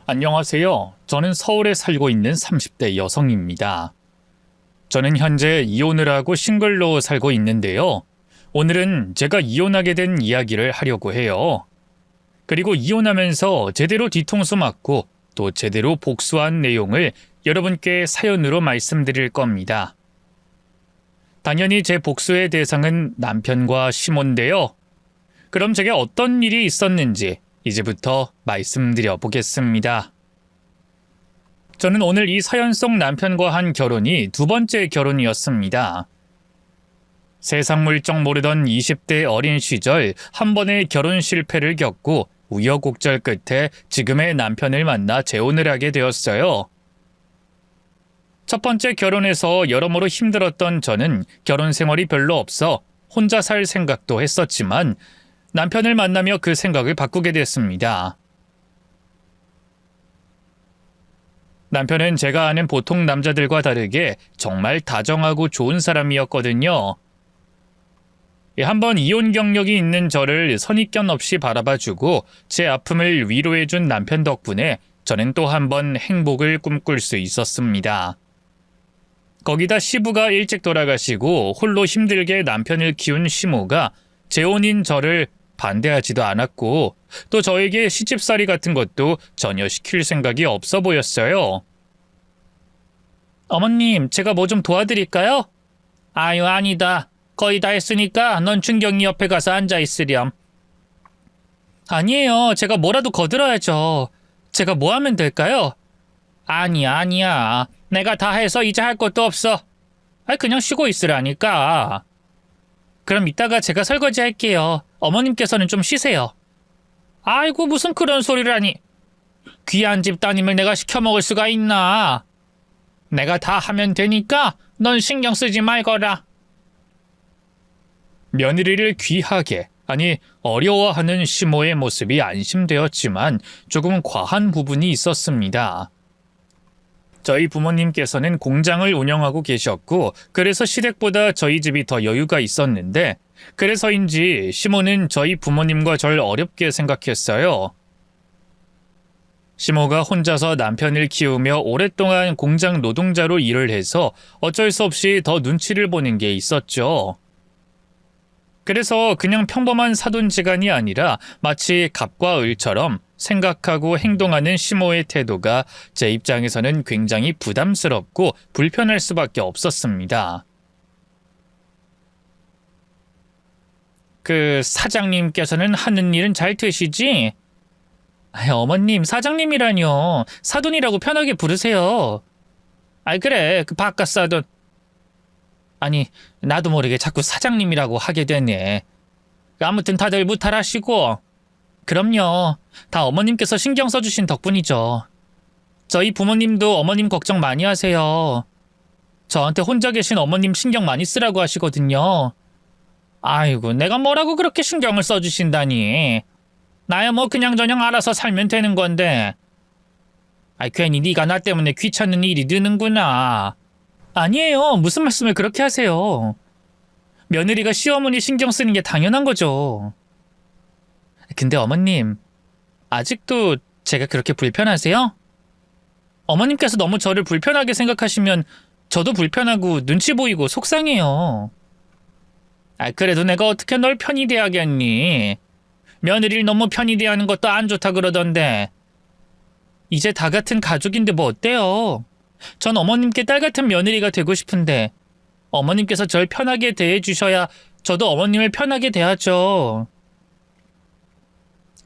안녕하세요. 저는 서울에 살고 있는 30대 여성입니다. 저는 현재 이혼을 하고 싱글로 살고 있는데요. 오늘은 제가 이혼하게 된 이야기를 하려고 해요. 그리고 이혼하면서 제대로 뒤통수 맞고 또 제대로 복수한 내용을 여러분께 사연으로 말씀드릴 겁니다. 당연히 제 복수의 대상은 남편과 시몬인데요. 그럼 제게 어떤 일이 있었는지 이제부터 말씀드려 보겠습니다. 저는 오늘 이 사연 속 남편과 한 결혼이 두 번째 결혼이었습니다. 세상 물정 모르던 20대 어린 시절 한 번의 결혼 실패를 겪고 우여곡절 끝에 지금의 남편을 만나 재혼을 하게 되었어요. 첫 번째 결혼에서 여러모로 힘들었던 저는 결혼 생활이 별로 없어 혼자 살 생각도 했었지만 남편을 만나며 그 생각을 바꾸게 됐습니다. 남편은 제가 아는 보통 남자들과 다르게 정말 다정하고 좋은 사람이었거든요. 한번 이혼 경력이 있는 저를 선입견 없이 바라봐주고 제 아픔을 위로해준 남편 덕분에 저는 또 한 번 행복을 꿈꿀 수 있었습니다. 거기다 시부가 일찍 돌아가시고 홀로 힘들게 남편을 키운 시모가 재혼인 저를 반대하지도 않았고 또 저에게 시집살이 같은 것도 전혀 시킬 생각이 없어 보였어요. 어머님, 제가 뭐 좀 도와드릴까요? 아유, 아니다. 거의 다 했으니까 넌 준경이 옆에 가서 앉아있으렴. 아니에요. 제가 뭐라도 거들어야죠. 제가 뭐 하면 될까요? 아니야. 내가 다 해서 이제 할 것도 없어. 그냥 쉬고 있으라니까. 그럼 이따가 제가 설거지 할게요. 어머님께서는 좀 쉬세요. 아이고, 무슨 그런 소리를 하니. 귀한 집 따님을 내가 시켜 먹을 수가 있나. 내가 다 하면 되니까 넌 신경 쓰지 말거라. 며느리를 귀하게, 아니 어려워하는 시모의 모습이 안심되었지만 조금 과한 부분이 있었습니다. 저희 부모님께서는 공장을 운영하고 계셨고 그래서 시댁보다 저희 집이 더 여유가 있었는데 그래서인지 시모는 저희 부모님과 절 어렵게 생각했어요. 시모가 혼자서 남편을 키우며 오랫동안 공장 노동자로 일을 해서 어쩔 수 없이 더 눈치를 보는 게 있었죠. 그래서 그냥 평범한 사돈지간이 아니라 마치 갑과 을처럼 생각하고 행동하는 시모의 태도가 제 입장에서는 굉장히 부담스럽고 불편할 수밖에 없었습니다. 사장님께서는 하는 일은 잘 되시지? 어머님, 사장님이라뇨. 사돈이라고 편하게 부르세요. 그래, 바깥 사돈. 아니, 나도 모르게 자꾸 사장님이라고 하게 되네. 아무튼 다들 무탈하시고. 그럼요. 다 어머님께서 신경 써주신 덕분이죠. 저희 부모님도 어머님 걱정 많이 하세요. 저한테 혼자 계신 어머님 신경 많이 쓰라고 하시거든요. 아이고, 내가 뭐라고 그렇게 신경을 써주신다니. 나야 뭐 그냥저냥 알아서 살면 되는 건데. 괜히 네가 나 때문에 귀찮은 일이 느는구나. 아니에요. 무슨 말씀을 그렇게 하세요. 며느리가 시어머니 신경 쓰는 게 당연한 거죠. 근데 어머님, 아직도 제가 그렇게 불편하세요? 어머님께서 너무 저를 불편하게 생각하시면 저도 불편하고 눈치 보이고 속상해요. 그래도 내가 어떻게 널 편히 대하겠니? 며느리를 너무 편히 대하는 것도 안 좋다 그러던데. 이제 다 같은 가족인데 뭐 어때요? 전 어머님께 딸 같은 며느리가 되고 싶은데 어머님께서 절 편하게 대해주셔야 저도 어머님을 편하게 대하죠.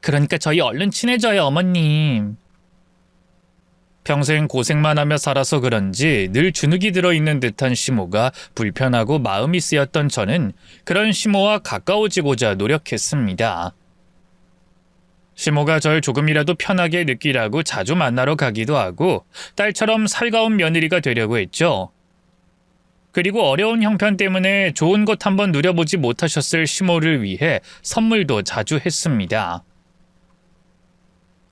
그러니까 저희 얼른 친해져요, 어머님. 평생 고생만 하며 살아서 그런지 늘 주눅이 들어있는 듯한 시모가 불편하고 마음이 쓰였던 저는 그런 시모와 가까워지고자 노력했습니다. 시모가 절 조금이라도 편하게 느끼라고 자주 만나러 가기도 하고 딸처럼 살가운 며느리가 되려고 했죠. 그리고 어려운 형편 때문에 좋은 것 한번 누려보지 못하셨을 시모를 위해 선물도 자주 했습니다.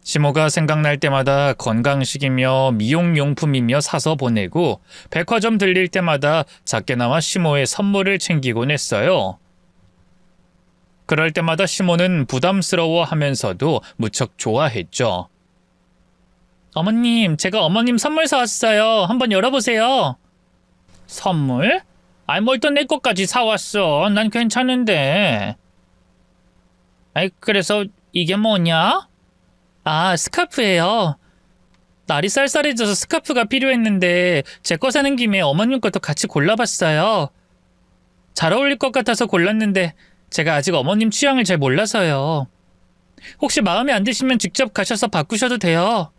시모가 생각날 때마다 건강식이며 미용용품이며 사서 보내고 백화점 들릴 때마다 작게나마 시모의 선물을 챙기곤 했어요. 그럴 때마다 시모는 부담스러워하면서도 무척 좋아했죠. 어머님, 제가 어머님 선물 사왔어요. 한번 열어보세요. 선물? 아이, 뭘 또 내 것까지 사왔어. 난 괜찮은데. 아이, 그래서 이게 뭐냐? 아, 스카프예요. 날이 쌀쌀해져서 스카프가 필요했는데 제 거 사는 김에 어머님 것도 같이 골라봤어요. 잘 어울릴 것 같아서 골랐는데 제가 아직 어머님 취향을 잘 몰라서요. 혹시 마음에 안 드시면 직접 가셔서 바꾸셔도 돼요.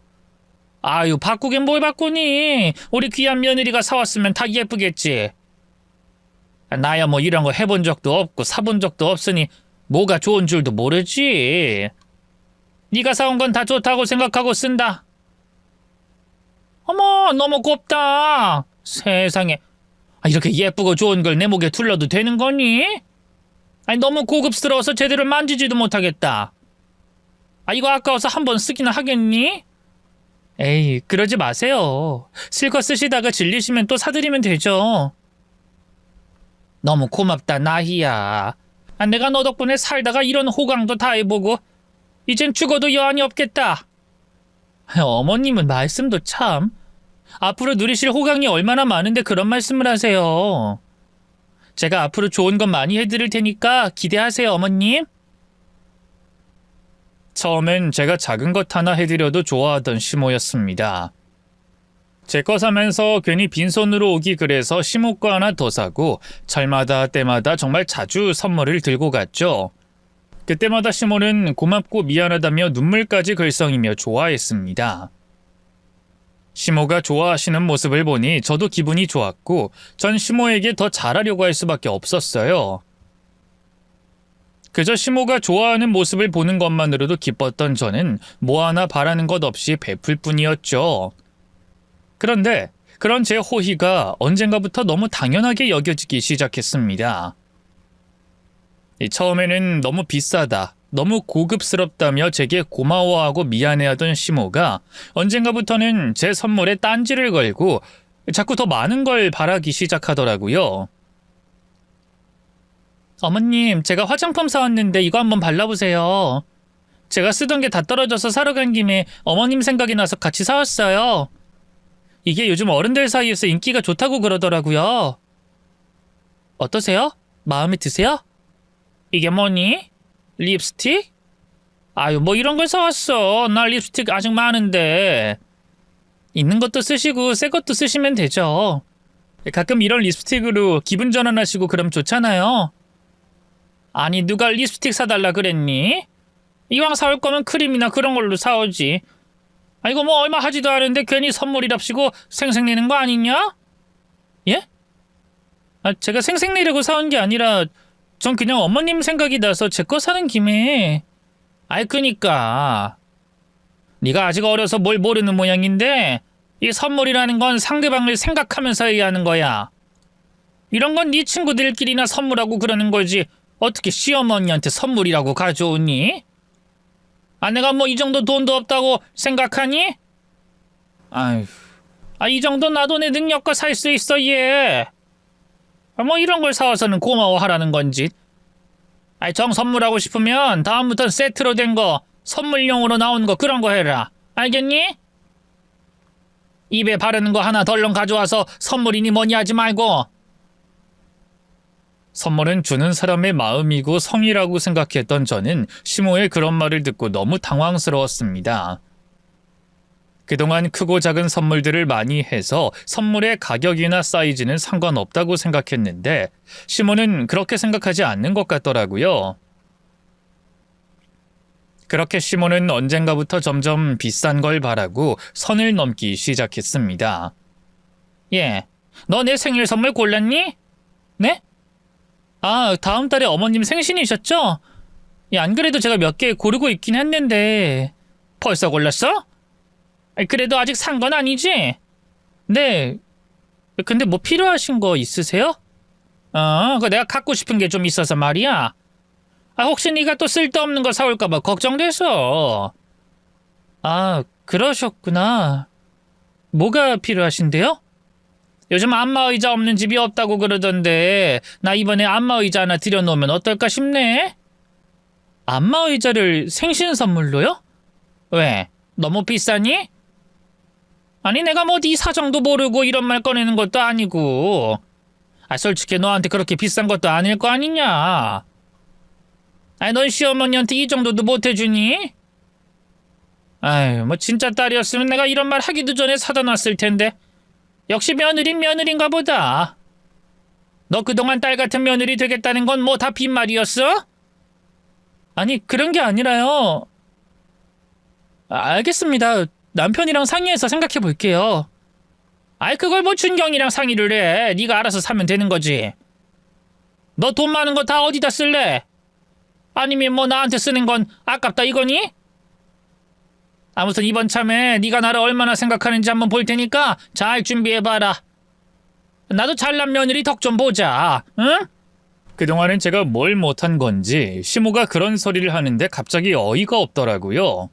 아유, 바꾸긴 뭘 바꾸니? 우리 귀한 며느리가 사왔으면 다 예쁘겠지. 나야 뭐 이런 거 해본 적도 없고 사본 적도 없으니 뭐가 좋은 줄도 모르지. 네가 사온 건 다 좋다고 생각하고 쓴다. 어머, 너무 곱다. 세상에. 이렇게 예쁘고 좋은 걸 내 목에 둘러도 되는 거니? 아니, 너무 고급스러워서 제대로 만지지도 못하겠다. 이거 아까워서 한번 쓰기나 하겠니? 에이, 그러지 마세요. 실컷 쓰시다가 질리시면 또 사드리면 되죠. 너무 고맙다, 나희야. 내가 너 덕분에 살다가 이런 호강도 다 해보고 이젠 죽어도 여한이 없겠다. 어머님은 말씀도 참. 앞으로 누리실 호강이 얼마나 많은데 그런 말씀을 하세요. 제가 앞으로 좋은 것 많이 해드릴 테니까 기대하세요, 어머님. 처음엔 제가 작은 것 하나 해드려도 좋아하던 시모였습니다. 제 거 사면서 괜히 빈손으로 오기 그래서 시모 거 하나 더 사고 절마다 때마다 정말 자주 선물을 들고 갔죠. 그때마다 시모는 고맙고 미안하다며 눈물까지 글썽이며 좋아했습니다. 시모가 좋아하시는 모습을 보니 저도 기분이 좋았고 전 시모에게 더 잘하려고 할 수밖에 없었어요. 그저 시모가 좋아하는 모습을 보는 것만으로도 기뻤던 저는 뭐 하나 바라는 것 없이 베풀 뿐이었죠. 그런데 그런 제 호의가 언젠가부터 너무 당연하게 여겨지기 시작했습니다. 처음에는 너무 비싸다, 너무 고급스럽다며 제게 고마워하고 미안해하던 시모가 언젠가부터는 제 선물에 딴지를 걸고 자꾸 더 많은 걸 바라기 시작하더라고요. 어머님, 제가 화장품 사왔는데 이거 한번 발라보세요. 제가 쓰던 게 다 떨어져서 사러 간 김에 어머님 생각이 나서 같이 사왔어요. 이게 요즘 어른들 사이에서 인기가 좋다고 그러더라고요. 어떠세요? 마음에 드세요? 이게 뭐니? 립스틱? 아유, 뭐 이런 걸 사왔어. 나 립스틱 아직 많은데. 있는 것도 쓰시고 새 것도 쓰시면 되죠. 가끔 이런 립스틱으로 기분 전환하시고 그럼 좋잖아요. 아니, 누가 립스틱 사달라 그랬니? 이왕 사올 거면 크림이나 그런 걸로 사오지. 이거 뭐 얼마 하지도 않은데 괜히 선물이랍시고 생색내는 거 아니냐? 예? 제가 생색내려고 사온 게 아니라 전 그냥 어머님 생각이 나서 제 거 사는 김에. 그니까 네가 아직 어려서 뭘 모르는 모양인데 이 선물이라는 건 상대방을 생각하면서 해야 하는 거야. 이런 건 네 친구들끼리나 선물하고 그러는 거지 어떻게 시어머니한테 선물이라고 가져오니? 내가 뭐 이 정도 돈도 없다고 생각하니? 아휴, 이 정도 나도 내 능력과 살 수 있어, 얘. 뭐 이런 걸 사와서는 고마워하라는 건지. 정 선물하고 싶으면 다음부턴 세트로 된 거, 선물용으로 나온 거 그런 거 해라. 알겠니? 입에 바르는 거 하나 덜렁 가져와서 선물이니 뭐니 하지 말고. 선물은 주는 사람의 마음이고 성이라고 생각했던 저는 시모의 그런 말을 듣고 너무 당황스러웠습니다. 그동안 크고 작은 선물들을 많이 해서 선물의 가격이나 사이즈는 상관없다고 생각했는데 시모는 그렇게 생각하지 않는 것 같더라고요. 그렇게 시모는 언젠가부터 점점 비싼 걸 바라고 선을 넘기 시작했습니다. 예, 너 내 생일 선물 골랐니? 네? 다음 달에 어머님 생신이셨죠? 안 그래도 제가 몇 개 고르고 있긴 했는데. 벌써 골랐어? 그래도 아직 산 건 아니지? 네. 근데 뭐 필요하신 거 있으세요? 내가 갖고 싶은 게 좀 있어서 말이야. 혹시 네가 또 쓸데없는 거 사올까 봐 걱정돼서. 그러셨구나. 뭐가 필요하신데요? 요즘 안마의자 없는 집이 없다고 그러던데 나 이번에 안마의자 하나 들여놓으면 어떨까 싶네. 안마의자를 생신 선물로요? 왜? 너무 비싸니? 아니 내가 뭐 네 사정도 모르고 이런 말 꺼내는 것도 아니고. 솔직히 너한테 그렇게 비싼 것도 아닐 거 아니냐. 넌 시어머니한테 이 정도도 못 해주니? 뭐 진짜 딸이었으면 내가 이런 말 하기도 전에 사다 놨을 텐데. 역시 며느린 며느린가 보다. 너 그동안 딸 같은 며느리 되겠다는 건 뭐 다 빈말이었어? 아니 그런 게 아니라요. 알겠습니다. 남편이랑 상의해서 생각해 볼게요. 그걸 뭐 준경이랑 상의를 해. 네가 알아서 사면 되는 거지. 너 돈 많은 거 다 어디다 쓸래? 아니면 뭐 나한테 쓰는 건 아깝다 이거니? 아무튼 이번 참에 네가 나를 얼마나 생각하는지 한번 볼 테니까 잘 준비해봐라. 나도 잘난 며느리 덕 좀 보자. 응? 그동안은 제가 뭘 못한 건지 시모가 그런 소리를 하는데 갑자기 어이가 없더라고요.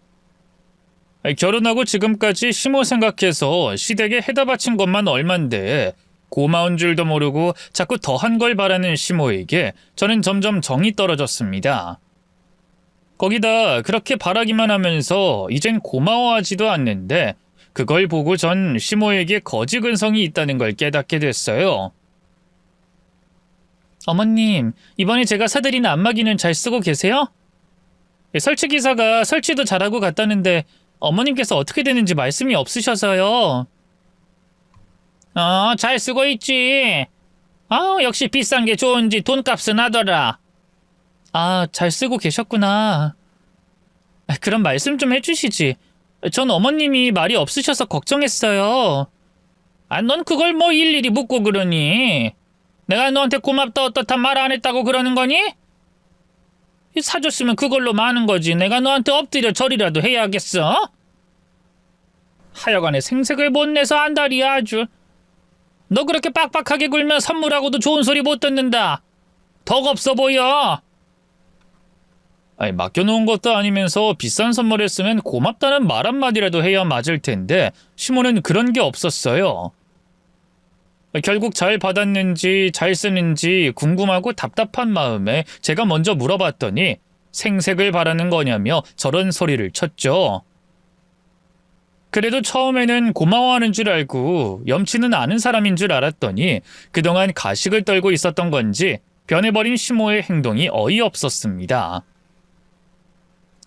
결혼하고 지금까지 시모 생각해서 시댁에 해다 바친 것만 얼만데 고마운 줄도 모르고 자꾸 더한 걸 바라는 시모에게 저는 점점 정이 떨어졌습니다. 거기다 그렇게 바라기만 하면서 이젠 고마워하지도 않는데 그걸 보고 전 시모에게 거지 근성이 있다는 걸 깨닫게 됐어요. 어머님, 이번에 제가 사드린 안마기는 잘 쓰고 계세요? 설치기사가 설치도 잘하고 갔다는데 어머님께서 어떻게 되는지 말씀이 없으셔서요. 잘 쓰고 있지. 역시 비싼 게 좋은지 돈값은 하더라. 잘 쓰고 계셨구나. 그럼 말씀 좀 해주시지. 전 어머님이 말이 없으셔서 걱정했어요. 넌 그걸 뭐 일일이 묻고 그러니? 내가 너한테 고맙다 어떻다 말 안 했다고 그러는 거니? 사줬으면 그걸로 마는 거지. 내가 너한테 엎드려 절이라도 해야겠어? 하여간에 생색을 못 내서 안달이야 아주. 너 그렇게 빡빡하게 굴면 선물하고도 좋은 소리 못 듣는다. 덕 없어 보여. 맡겨놓은 것도 아니면서 비싼 선물했으면 고맙다는 말 한마디라도 해야 맞을 텐데 시모는 그런 게 없었어요. 결국 잘 받았는지 잘 쓰는지 궁금하고 답답한 마음에 제가 먼저 물어봤더니 생색을 바라는 거냐며 저런 소리를 쳤죠. 그래도 처음에는 고마워하는 줄 알고 염치는 않은 사람인 줄 알았더니 그동안 가식을 떨고 있었던 건지 변해버린 시모의 행동이 어이없었습니다.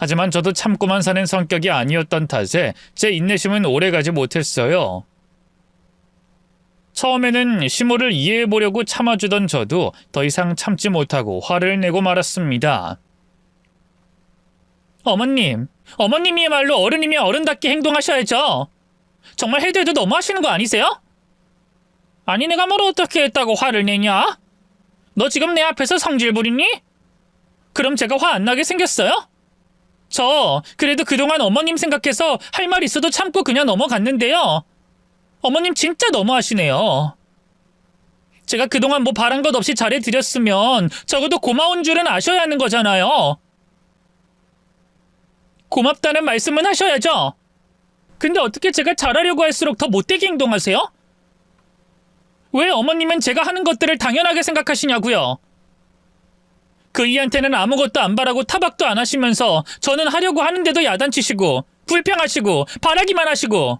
하지만 저도 참고만 사는 성격이 아니었던 탓에 제 인내심은 오래가지 못했어요. 처음에는 시모를 이해해보려고 참아주던 저도 더 이상 참지 못하고 화를 내고 말았습니다. 어머님이야말로 어른이면 어른답게 행동하셔야죠. 정말 해도 해도 너무하시는 거 아니세요? 아니 내가 뭘 어떻게 했다고 화를 내냐? 너 지금 내 앞에서 성질 부리니? 그럼 제가 화 안 나게 생겼어요? 저 그래도 그동안 어머님 생각해서 할 말 있어도 참고 그냥 넘어갔는데요. 어머님 진짜 너무하시네요. 제가 그동안 뭐 바란 것 없이 잘해드렸으면 적어도 고마운 줄은 아셔야 하는 거잖아요. 고맙다는 말씀은 하셔야죠. 근데 어떻게 제가 잘하려고 할수록 더 못되게 행동하세요? 왜 어머님은 제가 하는 것들을 당연하게 생각하시냐고요? 그 이한테는 아무것도 안 바라고 타박도 안 하시면서 저는 하려고 하는데도 야단치시고 불평하시고 바라기만 하시고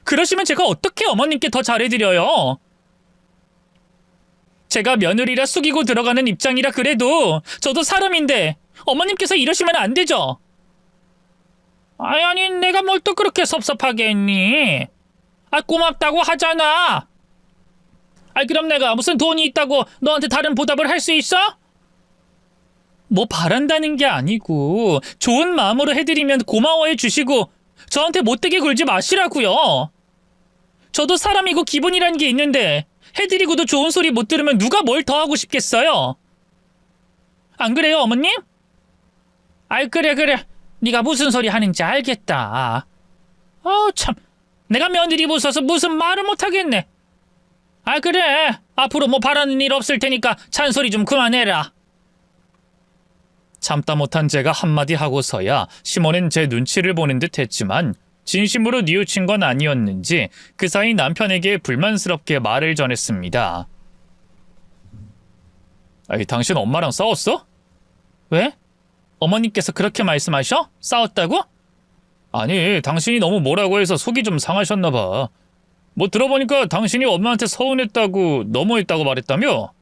그러시면 제가 어떻게 어머님께 더 잘해드려요? 제가 며느리라 숙이고 들어가는 입장이라 그래도 저도 사람인데 어머님께서 이러시면 안 되죠? 아니 내가 뭘 또 그렇게 섭섭하게 했니? 고맙다고 하잖아. 그럼 내가 무슨 돈이 있다고 너한테 다른 보답을 할 수 있어? 뭐 바란다는 게 아니고 좋은 마음으로 해드리면 고마워해 주시고 저한테 못되게 굴지 마시라고요. 저도 사람이고 기분이란 게 있는데 해드리고도 좋은 소리 못 들으면 누가 뭘 더 하고 싶겠어요? 안 그래요 어머님? 그래 네가 무슨 소리 하는지 알겠다. 참 내가 며느리 무서워서 무슨 말을 못하겠네. 그래 앞으로 뭐 바라는 일 없을 테니까 잔소리 좀 그만해라. 참다 못한 제가 한마디 하고서야 시모는 제 눈치를 보는 듯 했지만 진심으로 뉘우친 건 아니었는지 그 사이 남편에게 불만스럽게 말을 전했습니다. 당신 엄마랑 싸웠어? 왜? 어머님께서 그렇게 말씀하셔? 싸웠다고? 아니, 당신이 너무 뭐라고 해서 속이 좀 상하셨나 봐. 뭐 들어보니까 당신이 엄마한테 서운했다고 너무했다고 말했다며?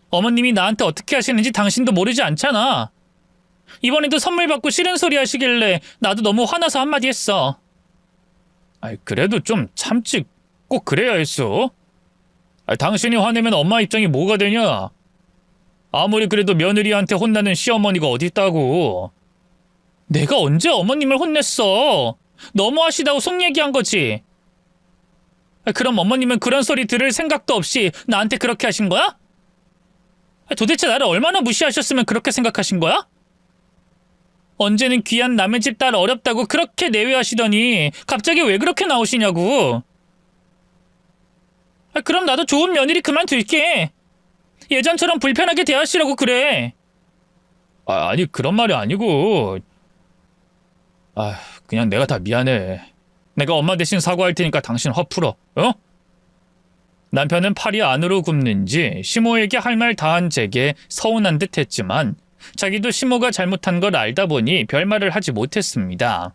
어머님이 나한테 어떻게 하시는지 당신도 모르지 않잖아. 이번에도 선물 받고 싫은 소리 하시길래 나도 너무 화나서 한마디 했어. 아이, 그래도 좀 참지. 꼭 그래야 했어? 당신이 화내면 엄마 입장이 뭐가 되냐? 아무리 그래도 며느리한테 혼나는 시어머니가 어디 있다고. 내가 언제 어머님을 혼냈어? 너무하시다고 속 얘기한 거지. 그럼 어머님은 그런 소리 들을 생각도 없이 나한테 그렇게 하신 거야? 도대체 나를 얼마나 무시하셨으면 그렇게 생각하신 거야? 언제는 귀한 남의 집 딸 어렵다고 그렇게 내외하시더니 갑자기 왜 그렇게 나오시냐고. 그럼 나도 좋은 며느리 그만둘게. 예전처럼 불편하게 대하시라고 그래. 아니, 그런 말이 아니고. 그냥 내가 다 미안해. 내가 엄마 대신 사과할 테니까 당신 화 풀어. 어? 남편은 팔이 안으로 굽는지 시모에게 할 말 다 한 제게 서운한 듯 했지만 자기도 시모가 잘못한 걸 알다 보니 별말을 하지 못했습니다.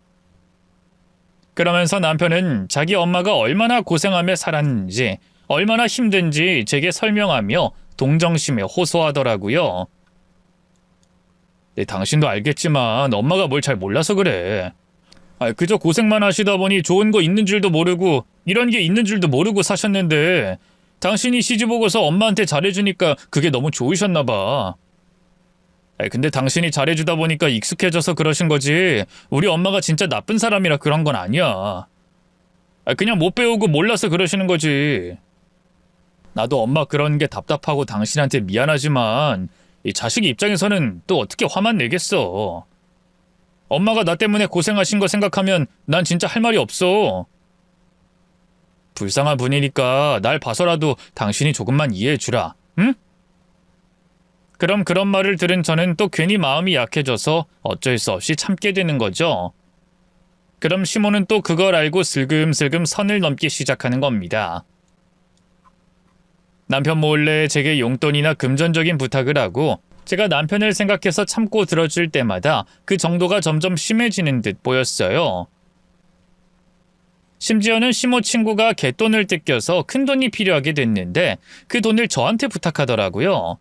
그러면서 남편은 자기 엄마가 얼마나 고생하며 살았는지, 얼마나 힘든지 제게 설명하며 동정심에 호소하더라고요. 네, 당신도 알겠지만 엄마가 뭘 잘 몰라서 그래. 그저 고생만 하시다 보니 좋은 거 있는 줄도 모르고 이런 게 있는 줄도 모르고 사셨는데 당신이 시집 오고서 엄마한테 잘해주니까 그게 너무 좋으셨나 봐. 근데 당신이 잘해주다 보니까 익숙해져서 그러신 거지 우리 엄마가 진짜 나쁜 사람이라 그런 건 아니야. 그냥 못 배우고 몰라서 그러시는 거지. 나도 엄마 그런 게 답답하고 당신한테 미안하지만 이 자식 입장에서는 또 어떻게 화만 내겠어. 엄마가 나 때문에 고생하신 거 생각하면 난 진짜 할 말이 없어. 불쌍한 분이니까 날 봐서라도 당신이 조금만 이해해 주라. 응? 그럼 그런 말을 들은 저는 또 괜히 마음이 약해져서 어쩔 수 없이 참게 되는 거죠. 그럼 시모는 또 그걸 알고 슬금슬금 선을 넘기 시작하는 겁니다. 남편 몰래 제게 용돈이나 금전적인 부탁을 하고 제가 남편을 생각해서 참고 들어줄 때마다 그 정도가 점점 심해지는 듯 보였어요. 심지어는 시모 친구가 갯돈을 뜯겨서 큰돈이 필요하게 됐는데 그 돈을 저한테 부탁하더라고요.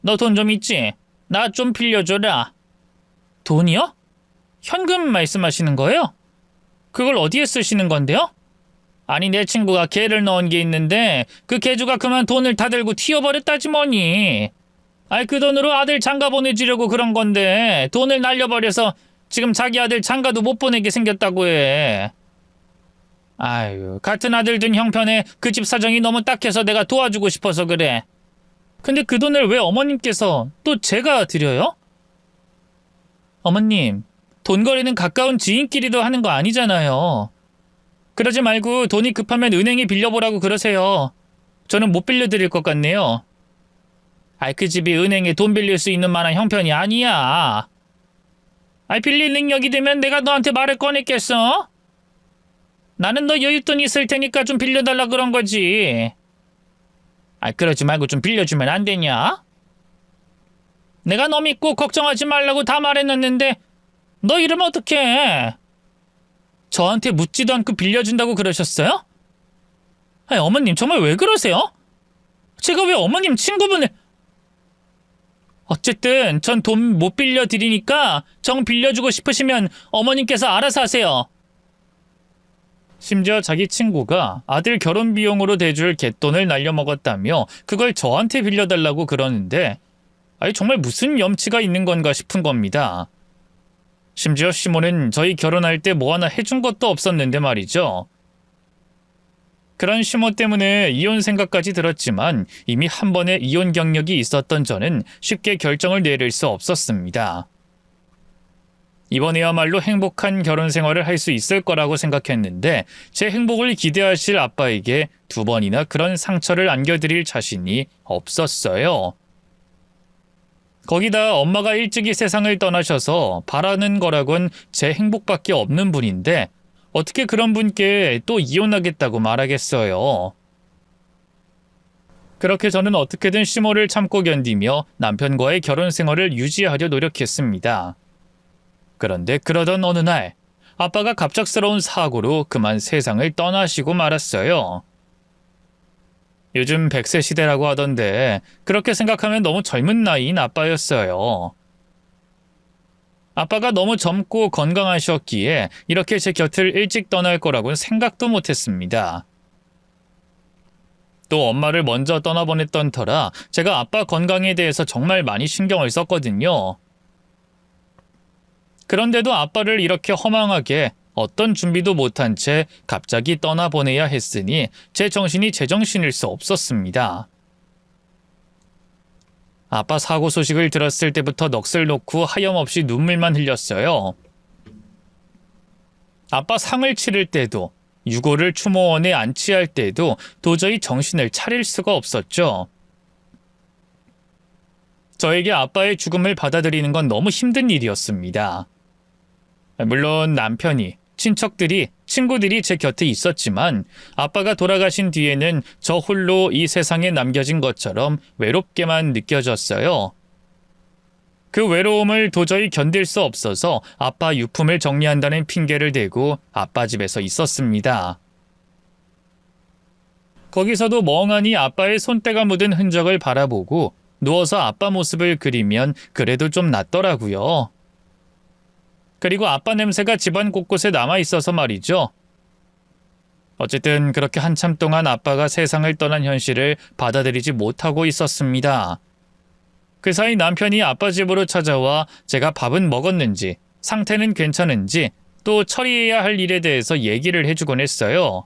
너 돈 좀 있지? 나 좀 빌려줘라. 돈이요? 현금 말씀하시는 거예요? 그걸 어디에 쓰시는 건데요? 아니, 내 친구가 개를 넣은 게 있는데 그 개주가 그만 돈을 다 들고 튀어버렸다지 뭐니. 그 돈으로 아들 장가 보내주려고 그런 건데 돈을 날려버려서 지금 자기 아들 장가도 못 보내게 생겼다고 해. 같은 아들 둔 형편에 그 집 사정이 너무 딱해서 내가 도와주고 싶어서 그래. 근데 그 돈을 왜 어머님께서 또 제가 드려요? 어머님, 돈거래는 가까운 지인끼리도 하는 거 아니잖아요. 그러지 말고 돈이 급하면 은행에 빌려보라고 그러세요. 저는 못 빌려드릴 것 같네요. 그 집이 은행에 돈 빌릴 수 있는 만한 형편이 아니야. 빌릴 능력이 되면 내가 너한테 말을 꺼냈겠어? 나는 너 여윳돈 있을 테니까 좀 빌려달라 그런 거지. 그러지 말고 좀 빌려주면 안 되냐? 내가 너 믿고 걱정하지 말라고 다 말해놨는데 너 이러면 어떡해? 저한테 묻지도 않고 빌려준다고 그러셨어요? 어머님 정말 왜 그러세요? 제가 왜 어머님 친구분을... 어쨌든 전 돈 못 빌려드리니까 정 빌려주고 싶으시면 어머님께서 알아서 하세요. 심지어 자기 친구가 아들 결혼 비용으로 대줄 갯돈을 날려먹었다며 그걸 저한테 빌려달라고 그러는데 정말 무슨 염치가 있는 건가 싶은 겁니다. 심지어 시모는 저희 결혼할 때 뭐 하나 해준 것도 없었는데 말이죠. 그런 시모 때문에 이혼 생각까지 들었지만 이미 한 번의 이혼 경력이 있었던 저는 쉽게 결정을 내릴 수 없었습니다. 이번에야말로 행복한 결혼 생활을 할 수 있을 거라고 생각했는데 제 행복을 기대하실 아빠에게 2번이나 그런 상처를 안겨드릴 자신이 없었어요. 거기다 엄마가 일찍이 세상을 떠나셔서 바라는 거라곤 제 행복밖에 없는 분인데 어떻게 그런 분께 또 이혼하겠다고 말하겠어요. 그렇게 저는 어떻게든 시모를 참고 견디며 남편과의 결혼 생활을 유지하려 노력했습니다. 그런데 그러던 어느 날 아빠가 갑작스러운 사고로 그만 세상을 떠나시고 말았어요. 요즘 100세 시대라고 하던데 그렇게 생각하면 너무 젊은 나이인 아빠였어요. 아빠가 너무 젊고 건강하셨기에 이렇게 제 곁을 일찍 떠날 거라고는 생각도 못했습니다. 또 엄마를 먼저 떠나보냈던 터라 제가 아빠 건강에 대해서 정말 많이 신경을 썼거든요. 그런데도 아빠를 이렇게 허망하게 어떤 준비도 못한 채 갑자기 떠나보내야 했으니 제 정신이 제정신일 수 없었습니다. 아빠 사고 소식을 들었을 때부터 넋을 놓고 하염없이 눈물만 흘렸어요. 아빠 상을 치를 때도 유골을 추모원에 안치할 때도 도저히 정신을 차릴 수가 없었죠. 저에게 아빠의 죽음을 받아들이는 건 너무 힘든 일이었습니다. 물론 남편이, 친척들이, 친구들이 제 곁에 있었지만 아빠가 돌아가신 뒤에는 저 홀로 이 세상에 남겨진 것처럼 외롭게만 느껴졌어요. 그 외로움을 도저히 견딜 수 없어서 아빠 유품을 정리한다는 핑계를 대고 아빠 집에서 있었습니다. 거기서도 멍하니 아빠의 손때가 묻은 흔적을 바라보고 누워서 아빠 모습을 그리면 그래도 좀 낫더라고요. 그리고 아빠 냄새가 집안 곳곳에 남아있어서 말이죠. 어쨌든 그렇게 한참 동안 아빠가 세상을 떠난 현실을 받아들이지 못하고 있었습니다. 그 사이 남편이 아빠 집으로 찾아와 제가 밥은 먹었는지, 상태는 괜찮은지, 또 처리해야 할 일에 대해서 얘기를 해주곤 했어요.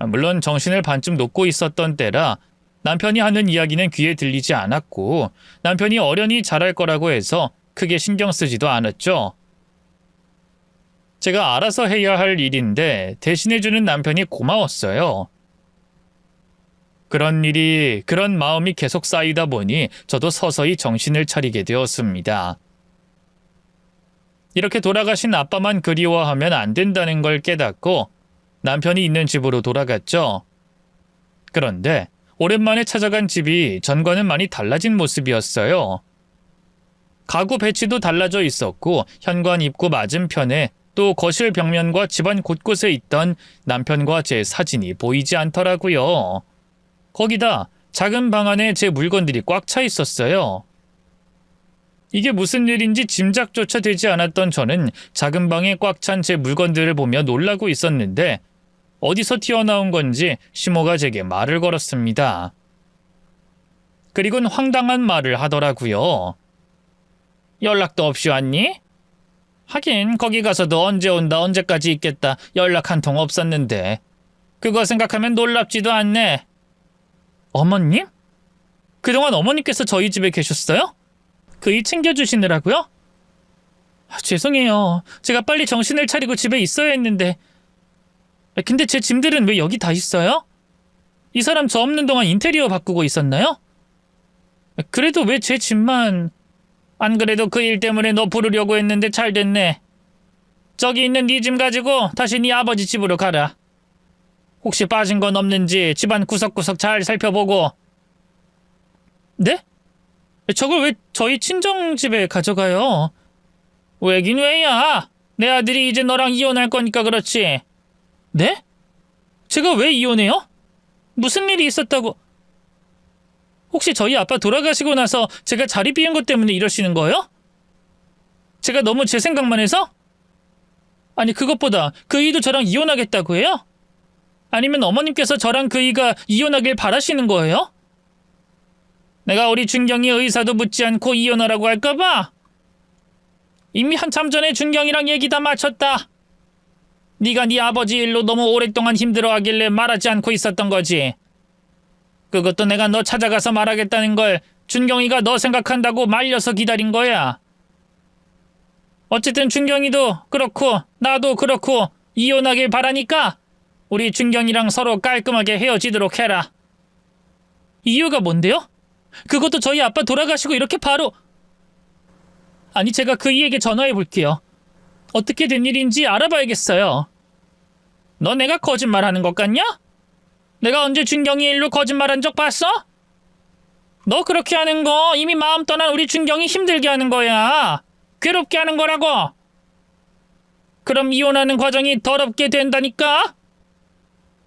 물론 정신을 반쯤 놓고 있었던 때라 남편이 하는 이야기는 귀에 들리지 않았고 남편이 어련히 잘할 거라고 해서 크게 신경 쓰지도 않았죠. 제가 알아서 해야 할 일인데 대신해주는 남편이 고마웠어요. 그런 일이, 그런 마음이 계속 쌓이다 보니 저도 서서히 정신을 차리게 되었습니다. 이렇게 돌아가신 아빠만 그리워하면 안 된다는 걸 깨닫고 남편이 있는 집으로 돌아갔죠. 그런데 오랜만에 찾아간 집이 전과는 많이 달라진 모습이었어요. 가구 배치도 달라져 있었고 현관 입구 맞은편에 또 거실 벽면과 집안 곳곳에 있던 남편과 제 사진이 보이지 않더라고요. 거기다 작은 방 안에 제 물건들이 꽉 차 있었어요. 이게 무슨 일인지 짐작조차 되지 않았던 저는 작은 방에 꽉 찬 제 물건들을 보며 놀라고 있었는데 어디서 튀어나온 건지 시모가 제게 말을 걸었습니다. 그리고는 황당한 말을 하더라고요. 연락도 없이 왔니? 하긴 거기 가서도 언제 온다 언제까지 있겠다 연락 한 통 없었는데 그거 생각하면 놀랍지도 않네. 어머님? 그동안 어머님께서 저희 집에 계셨어요? 그 일 챙겨주시느라고요? 죄송해요. 제가 빨리 정신을 차리고 집에 있어야 했는데. 근데 제 짐들은 왜 여기 다 있어요? 이 사람 저 없는 동안 인테리어 바꾸고 있었나요? 그래도 왜 제 짐만... 안 그래도 그 일 때문에 너 부르려고 했는데 잘 됐네. 저기 있는 네 짐 가지고 다시 네 아버지 집으로 가라. 혹시 빠진 건 없는지 집안 구석구석 잘 살펴보고. 네? 저걸 왜 저희 친정집에 가져가요? 왜긴 왜야? 내 아들이 이제 너랑 이혼할 거니까 그렇지. 네? 제가 왜 이혼해요? 무슨 일이 있었다고... 혹시 저희 아빠 돌아가시고 나서 제가 자리 비운 것 때문에 이러시는 거예요? 제가 너무 제 생각만 해서? 아니 그것보다 그 이도 저랑 이혼하겠다고 해요? 아니면 어머님께서 저랑 그 이가 이혼하길 바라시는 거예요? 내가 우리 준경이 의사도 묻지 않고 이혼하라고 할까봐? 이미 한참 전에 준경이랑 얘기 다 마쳤다. 네가 네 아버지 일로 너무 오랫동안 힘들어하길래 말하지 않고 있었던 거지. 그것도 내가 너 찾아가서 말하겠다는 걸 준경이가 너 생각한다고 말려서 기다린 거야. 어쨌든 준경이도 그렇고 나도 그렇고 이혼하길 바라니까 우리 준경이랑 서로 깔끔하게 헤어지도록 해라. 이유가 뭔데요? 그것도 저희 아빠 돌아가시고 이렇게 바로... 아니 제가 그 이에게 전화해 볼게요. 어떻게 된 일인지 알아봐야겠어요. 너 내가 거짓말하는 것 같냐? 내가 언제 준경이 일로 거짓말한 적 봤어? 너 그렇게 하는 거 이미 마음 떠난 우리 준경이 힘들게 하는 거야. 괴롭게 하는 거라고. 그럼 이혼하는 과정이 더럽게 된다니까?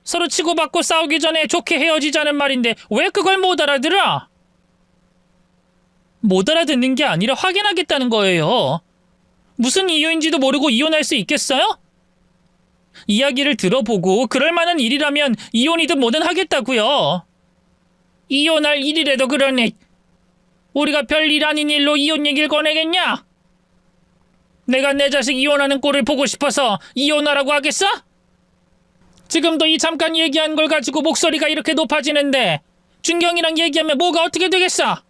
서로 치고받고 싸우기 전에 좋게 헤어지자는 말인데 왜 그걸 못 알아들어? 못 알아듣는 게 아니라 확인하겠다는 거예요. 무슨 이유인지도 모르고 이혼할 수 있겠어요? 이야기를 들어보고 그럴 만한 일이라면 이혼이든 뭐든 하겠다고요. 이혼할 일이라도 그러네. 우리가 별일 아닌 일로 이혼 얘기를 꺼내겠냐? 내가 내 자식 이혼하는 꼴을 보고 싶어서 이혼하라고 하겠어? 지금도 이 잠깐 얘기한 걸 가지고 목소리가 이렇게 높아지는데 준경이랑 얘기하면 뭐가 어떻게 되겠어?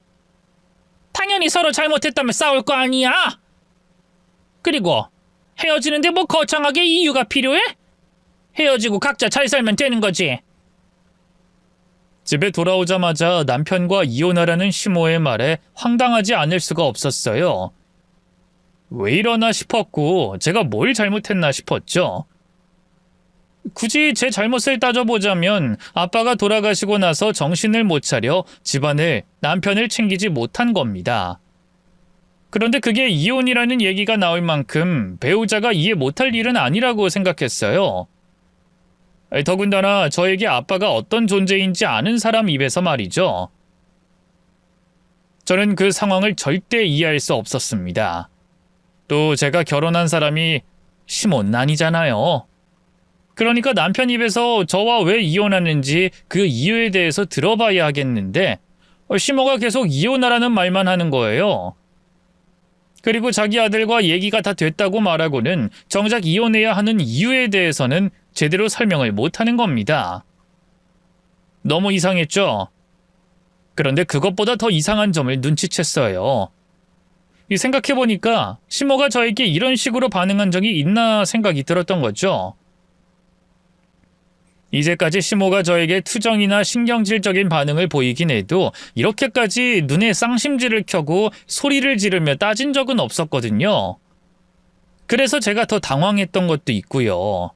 당연히 서로 잘못했다면 싸울 거 아니야? 그리고 헤어지는데 뭐 거창하게 이유가 필요해? 헤어지고 각자 잘 살면 되는 거지. 집에 돌아오자마자 남편과 이혼하라는 시모의 말에 황당하지 않을 수가 없었어요. 왜 이러나 싶었고 제가 뭘 잘못했나 싶었죠. 굳이 제 잘못을 따져보자면 아빠가 돌아가시고 나서 정신을 못 차려 집안을 남편을 챙기지 못한 겁니다. 그런데 그게 이혼이라는 얘기가 나올 만큼 배우자가 이해 못할 일은 아니라고 생각했어요. 더군다나 저에게 아빠가 어떤 존재인지 아는 사람 입에서 말이죠. 저는 그 상황을 절대 이해할 수 없었습니다. 또 제가 결혼한 사람이 시몬은 아니잖아요. 그러니까 남편 입에서 저와 왜 이혼하는지 그 이유에 대해서 들어봐야 하겠는데 시모가 계속 이혼하라는 말만 하는 거예요. 그리고 자기 아들과 얘기가 다 됐다고 말하고는 정작 이혼해야 하는 이유에 대해서는 제대로 설명을 못하는 겁니다. 너무 이상했죠? 그런데 그것보다 더 이상한 점을 눈치챘어요. 생각해보니까 시모가 저에게 이런 식으로 반응한 적이 있나 생각이 들었던 거죠. 이제까지 시모가 저에게 투정이나 신경질적인 반응을 보이긴 해도 이렇게까지 눈에 쌍심지를 켜고 소리를 지르며 따진 적은 없었거든요. 그래서 제가 더 당황했던 것도 있고요.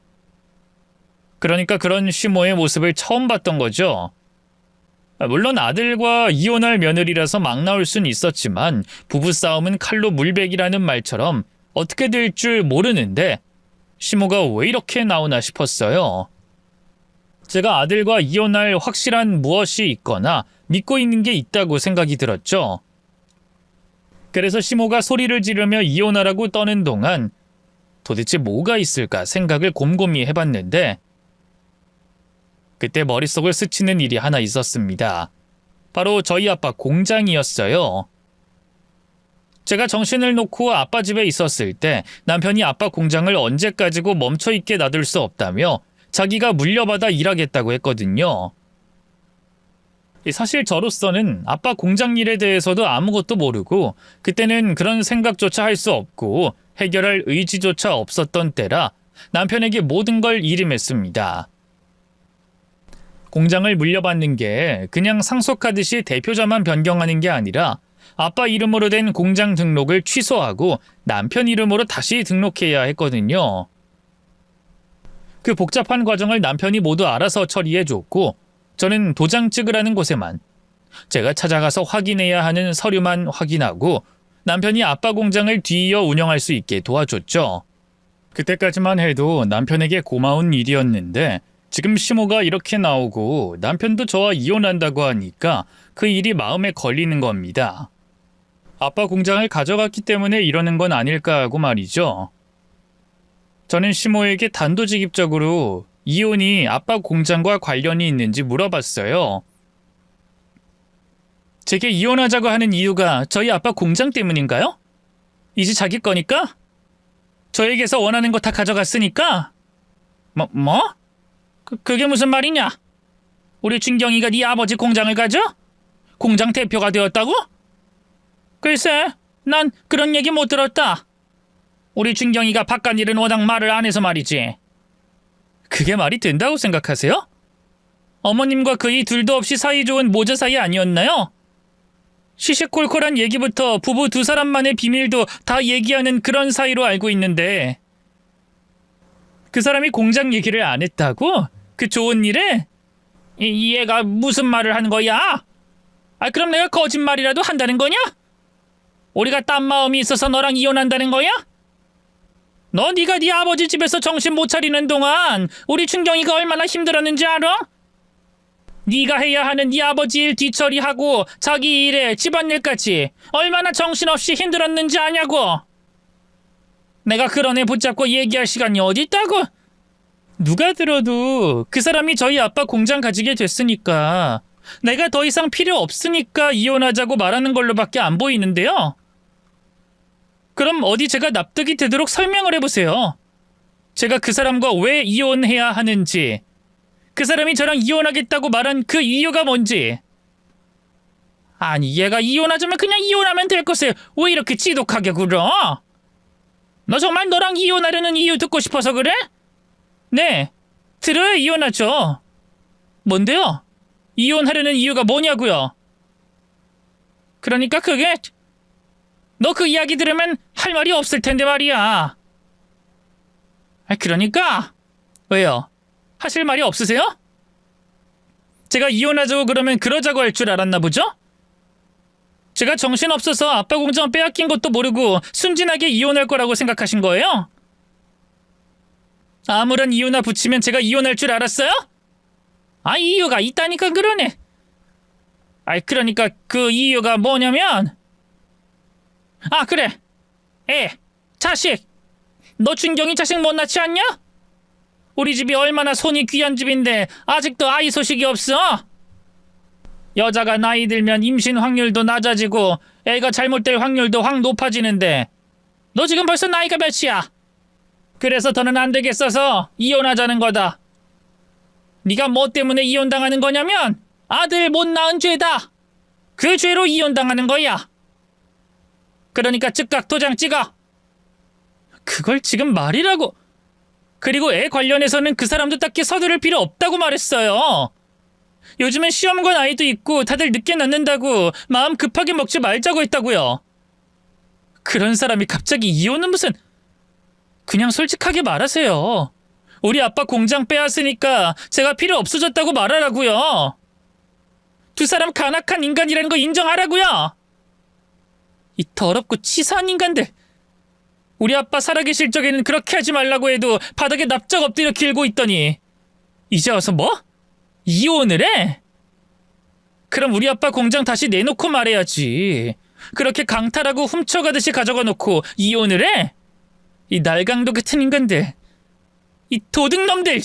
그러니까 그런 시모의 모습을 처음 봤던 거죠. 물론 아들과 이혼할 며느리라서 막 나올 순 있었지만 부부싸움은 칼로 물베기라는 말처럼 어떻게 될 줄 모르는데 시모가 왜 이렇게 나오나 싶었어요. 제가 아들과 이혼할 확실한 무엇이 있거나 믿고 있는 게 있다고 생각이 들었죠. 그래서 시모가 소리를 지르며 이혼하라고 떠는 동안 도대체 뭐가 있을까 생각을 곰곰이 해봤는데 그때 머릿속을 스치는 일이 하나 있었습니다. 바로 저희 아빠 공장이었어요. 제가 정신을 놓고 아빠 집에 있었을 때 남편이 아빠 공장을 언제까지고 멈춰있게 놔둘 수 없다며 자기가 물려받아 일하겠다고 했거든요. 사실 저로서는 아빠 공장 일에 대해서도 아무것도 모르고 그때는 그런 생각조차 할 수 없고 해결할 의지조차 없었던 때라 남편에게 모든 걸 일임했습니다. 공장을 물려받는 게 그냥 상속하듯이 대표자만 변경하는 게 아니라 아빠 이름으로 된 공장 등록을 취소하고 남편 이름으로 다시 등록해야 했거든요. 그 복잡한 과정을 남편이 모두 알아서 처리해줬고 저는 도장 찍으라는 곳에만 제가 찾아가서 확인해야 하는 서류만 확인하고 남편이 아빠 공장을 뒤이어 운영할 수 있게 도와줬죠. 그때까지만 해도 남편에게 고마운 일이었는데 지금 시모가 이렇게 나오고 남편도 저와 이혼한다고 하니까 그 일이 마음에 걸리는 겁니다. 아빠 공장을 가져갔기 때문에 이러는 건 아닐까 하고 말이죠. 저는 시모에게 단도직입적으로 이혼이 아빠 공장과 관련이 있는지 물어봤어요. 제게 이혼하자고 하는 이유가 저희 아빠 공장 때문인가요? 이제 자기 거니까? 저에게서 원하는 거 다 가져갔으니까? 뭐? 그게 무슨 말이냐? 우리 준경이가 네 아버지 공장을 가져? 공장 대표가 되었다고? 글쎄, 난 그런 얘기 못 들었다. 우리 준경이가 바깥 일은 워낙 말을 안 해서 말이지. 그게 말이 된다고 생각하세요? 어머님과 그이 둘도 없이 사이좋은 모자 사이 아니었나요? 시시콜콜한 얘기부터 부부 두 사람만의 비밀도 다 얘기하는 그런 사이로 알고 있는데 그 사람이 공장 얘기를 안 했다고? 그 좋은 일에? 얘가 무슨 말을 하는 거야? 그럼 내가 거짓말이라도 한다는 거냐? 우리가 딴 마음이 있어서 너랑 이혼한다는 거야? 너 네가 네 아버지 집에서 정신 못 차리는 동안 우리 춘경이가 얼마나 힘들었는지 알아? 네가 해야 하는 네 아버지 일 뒤처리하고 자기 일에 집안일까지 얼마나 정신없이 힘들었는지 아냐고. 내가 그런 애 붙잡고 얘기할 시간이 어디 있다고? 누가 들어도 그 사람이 저희 아빠 공장 가지게 됐으니까 내가 더 이상 필요 없으니까 이혼하자고 말하는 걸로밖에 안 보이는데요. 그럼 어디 제가 납득이 되도록 설명을 해보세요. 제가 그 사람과 왜 이혼해야 하는지, 그 사람이 저랑 이혼하겠다고 말한 그 이유가 뭔지. 아니, 얘가 이혼하자면 그냥 이혼하면 될 것을 왜 이렇게 지독하게 굴어? 너 정말 너랑 이혼하려는 이유 듣고 싶어서 그래? 네, 들어야 이혼하죠. 뭔데요? 이혼하려는 이유가 뭐냐고요? 그러니까 그게 너 그 이야기 들으면 할 말이 없을 텐데 말이야. 그러니까 왜요? 하실 말이 없으세요? 제가 이혼하자고 그러면 그러자고 할 줄 알았나 보죠? 제가 정신없어서 아빠 공장 빼앗긴 것도 모르고 순진하게 이혼할 거라고 생각하신 거예요? 아무런 이유나 붙이면 제가 이혼할 줄 알았어요? 이유가 있다니까 그러네. 그러니까 그 이유가 뭐냐면, 그래. 자식. 너 준경이 자식 못 낳지 않냐? 우리 집이 얼마나 손이 귀한 집인데 아직도 아이 소식이 없어? 여자가 나이 들면 임신 확률도 낮아지고 애가 잘못될 확률도 확 높아지는데 너 지금 벌써 나이가 몇이야? 그래서 더는 안 되겠어서 이혼하자는 거다. 네가 뭐 때문에 이혼당하는 거냐면 아들 못 낳은 죄다. 그 죄로 이혼당하는 거야. 그러니까 즉각 도장 찍어. 그걸 지금 말이라고. 그리고 애 관련해서는 그 사람도 딱히 서두를 필요 없다고 말했어요. 요즘엔 시험관 아이도 있고 다들 늦게 낳는다고 마음 급하게 먹지 말자고 했다고요. 그런 사람이 갑자기 이혼은 무슨. 그냥 솔직하게 말하세요. 우리 아빠 공장 빼앗으니까 제가 필요 없어졌다고 말하라고요. 두 사람 간악한 인간이라는 거 인정하라고요. 이 더럽고 치사한 인간들. 우리 아빠 살아계실 적에는 그렇게 하지 말라고 해도 바닥에 납작 엎드려 길고 있더니 이제 와서 뭐? 이혼을 해? 그럼 우리 아빠 공장 다시 내놓고 말해야지. 그렇게 강탈하고 훔쳐가듯이 가져가 놓고 이혼을 해? 이 날강도 같은 인간들. 이 도둑놈들.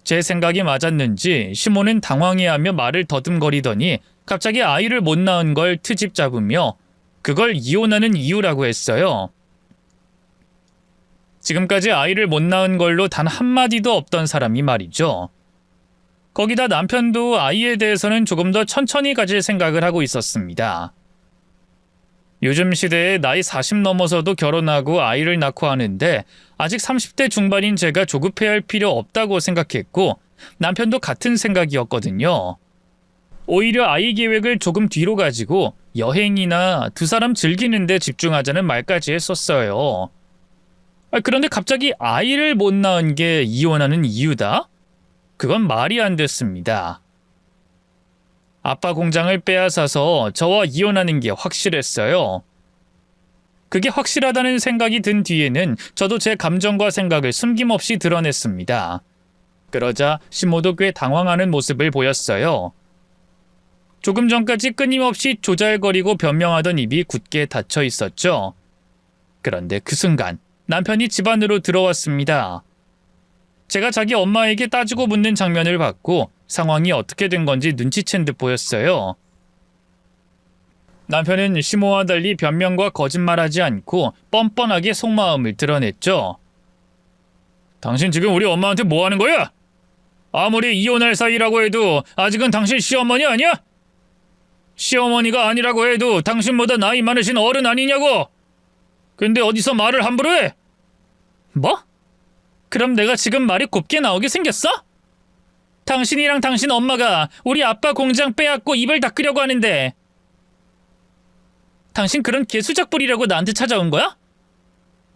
제 생각이 맞았는지 시모는 당황해하며 말을 더듬거리더니 갑자기 아이를 못 낳은 걸 트집 잡으며 그걸 이혼하는 이유라고 했어요. 지금까지 아이를 못 낳은 걸로 단 한마디도 없던 사람이 말이죠. 거기다 남편도 아이에 대해서는 조금 더 천천히 가질 생각을 하고 있었습니다. 요즘 시대에 나이 40 넘어서도 결혼하고 아이를 낳고 하는데 아직 30대 중반인 제가 조급해할 필요 없다고 생각했고 남편도 같은 생각이었거든요. 오히려 아이 계획을 조금 뒤로 가지고 여행이나 두 사람 즐기는 데 집중하자는 말까지 했었어요. 그런데 갑자기 아이를 못 낳은 게 이혼하는 이유다? 그건 말이 안 됐습니다. 아빠 공장을 빼앗아서 저와 이혼하는 게 확실했어요. 그게 확실하다는 생각이 든 뒤에는 저도 제 감정과 생각을 숨김없이 드러냈습니다. 그러자 시모도 꽤 당황하는 모습을 보였어요. 조금 전까지 끊임없이 조잘거리고 변명하던 입이 굳게 닫혀 있었죠. 그런데 그 순간 남편이 집 안으로 들어왔습니다. 제가 자기 엄마에게 따지고 묻는 장면을 봤고 상황이 어떻게 된 건지 눈치챈 듯 보였어요. 남편은 시모와 달리 변명과 거짓말하지 않고 뻔뻔하게 속마음을 드러냈죠. 당신 지금 우리 엄마한테 뭐 하는 거야? 아무리 이혼할 사이라고 해도 아직은 당신 시어머니 아니야? 시어머니가 아니라고 해도 당신보다 나이 많으신 어른 아니냐고! 근데 어디서 말을 함부로 해? 뭐? 그럼 내가 지금 말이 곱게 나오게 생겼어? 당신이랑 당신 엄마가 우리 아빠 공장 빼앗고 입을 닦으려고 하는데 당신 그런 개수작 부리려고 나한테 찾아온 거야?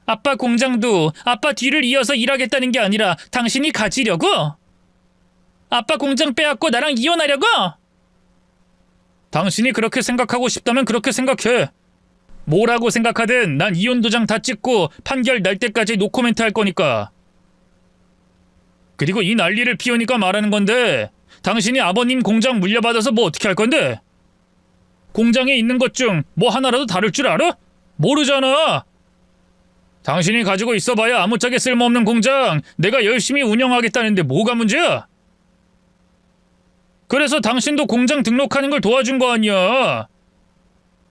아빠 공장도 아빠 뒤를 이어서 일하겠다는 게 아니라 당신이 가지려고? 아빠 공장 빼앗고 나랑 이혼하려고? 당신이 그렇게 생각하고 싶다면 그렇게 생각해. 뭐라고 생각하든 난 이혼 도장 다 찍고 판결 날 때까지 노코멘트 할 거니까. 그리고 이 난리를 피우니까 말하는 건데 당신이 아버님 공장 물려받아서 뭐 어떻게 할 건데? 공장에 있는 것 중 뭐 하나라도 다룰 줄 알아? 모르잖아. 당신이 가지고 있어봐야 아무짝에 쓸모없는 공장 내가 열심히 운영하겠다는데 뭐가 문제야? 그래서 당신도 공장 등록하는 걸 도와준 거 아니야.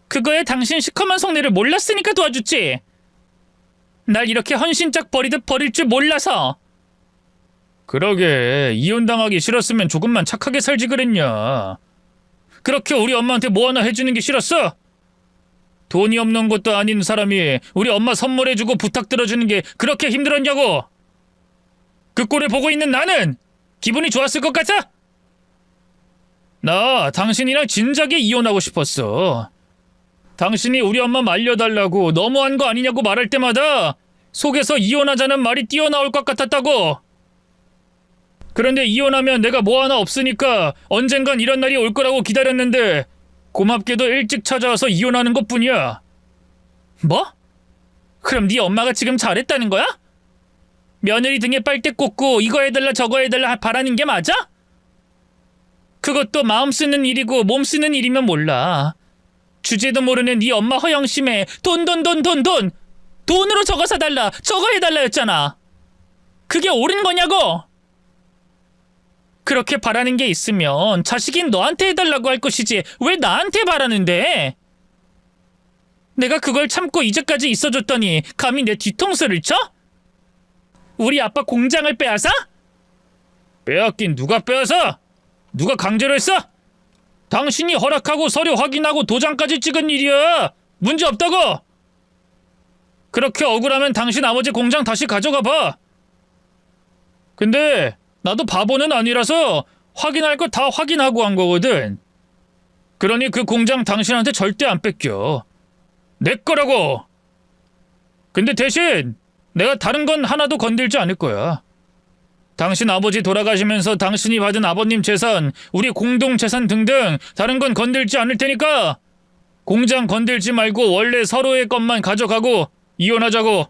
그거에 당신 시커먼 속내를 몰랐으니까 도와줬지. 날 이렇게 헌신짝 버리듯 버릴 줄 몰라서. 그러게 이혼당하기 싫었으면 조금만 착하게 살지 그랬냐. 그렇게 우리 엄마한테 뭐 하나 해주는 게 싫었어? 돈이 없는 것도 아닌 사람이 우리 엄마 선물해주고 부탁 들어주는 게 그렇게 힘들었냐고. 그 꼴을 보고 있는 나는 기분이 좋았을 것 같아? 나 당신이랑 진작에 이혼하고 싶었어. 당신이 우리 엄마 말려달라고 너무한 거 아니냐고 말할 때마다 속에서 이혼하자는 말이 튀어나올 것 같았다고. 그런데 이혼하면 내가 뭐 하나 없으니까 언젠간 이런 날이 올 거라고 기다렸는데 고맙게도 일찍 찾아와서 이혼하는 것뿐이야. 뭐? 그럼 네 엄마가 지금 잘했다는 거야? 며느리 등에 빨대 꽂고 이거 해달라 저거 해달라 바라는 게 맞아? 그것도 마음 쓰는 일이고 몸 쓰는 일이면 몰라. 주제도 모르는 네 엄마 허영심에 돈으로 저거 사달라 저거 해달라였잖아. 그게 옳은 거냐고? 그렇게 바라는 게 있으면 자식인 너한테 해달라고 할 것이지 왜 나한테 바라는데? 내가 그걸 참고 이제까지 있어줬더니 감히 내 뒤통수를 쳐? 우리 아빠 공장을 빼앗아? 빼앗긴 누가 빼앗아? 누가 강제로 했어? 당신이 허락하고 서류 확인하고 도장까지 찍은 일이야. 문제 없다고. 그렇게 억울하면 당신 아버지 공장 다시 가져가 봐. 근데 나도 바보는 아니라서 확인할 거 다 확인하고 한 거거든. 그러니 그 공장 당신한테 절대 안 뺏겨. 내 거라고. 근데 대신 내가 다른 건 하나도 건들지 않을 거야. 당신 아버지 돌아가시면서 당신이 받은 아버님 재산, 우리 공동 재산 등등 다른 건 건들지 않을 테니까 공장 건들지 말고 원래 서로의 것만 가져가고 이혼하자고.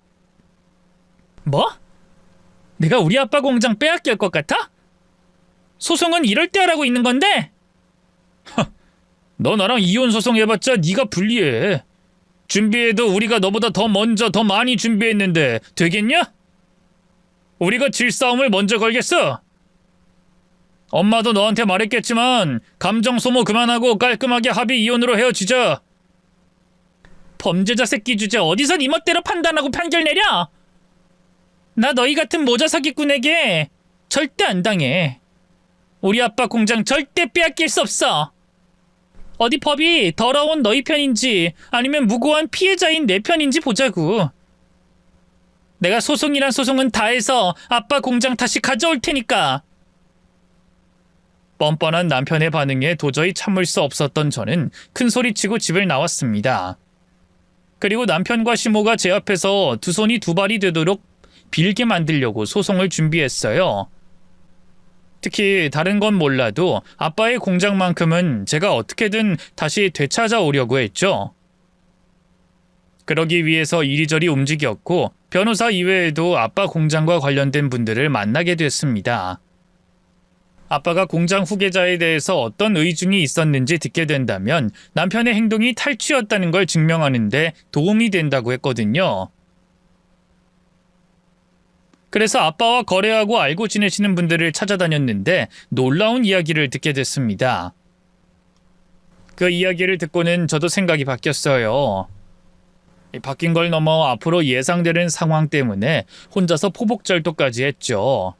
뭐? 내가 우리 아빠 공장 빼앗길 것 같아? 소송은 이럴 때 하라고 있는 건데? 너 나랑 이혼 소송 해봤자 네가 불리해. 준비해도 우리가 너보다 더 먼저 더 많이 준비했는데 되겠냐? 우리가 질싸움을 먼저 걸겠어. 엄마도 너한테 말했겠지만 감정 소모 그만하고 깔끔하게 합의 이혼으로 헤어지자. 범죄자 새끼 주제 어디서 네 멋대로 판단하고 판결 내려? 나 너희 같은 모자 사기꾼에게 절대 안 당해. 우리 아빠 공장 절대 빼앗길 수 없어. 어디 법이 더러운 너희 편인지 아니면 무고한 피해자인 내 편인지 보자고. 내가 소송이란 소송은 다 해서 아빠 공장 다시 가져올 테니까. 뻔뻔한 남편의 반응에 도저히 참을 수 없었던 저는 큰 소리치고 집을 나왔습니다. 그리고 남편과 시모가 제 앞에서 두 손이 두 발이 되도록 빌게 만들려고 소송을 준비했어요. 특히 다른 건 몰라도 아빠의 공장만큼은 제가 어떻게든 다시 되찾아오려고 했죠. 그러기 위해서 이리저리 움직였고 변호사 이외에도 아빠 공장과 관련된 분들을 만나게 됐습니다. 아빠가 공장 후계자에 대해서 어떤 의중이 있었는지 듣게 된다면 남편의 행동이 탈취였다는 걸 증명하는데 도움이 된다고 했거든요. 그래서 아빠와 거래하고 알고 지내시는 분들을 찾아다녔는데 놀라운 이야기를 듣게 됐습니다. 그 이야기를 듣고는 저도 생각이 바뀌었어요. 바뀐 걸 넘어 앞으로 예상되는 상황 때문에 혼자서 포복절도까지 했죠.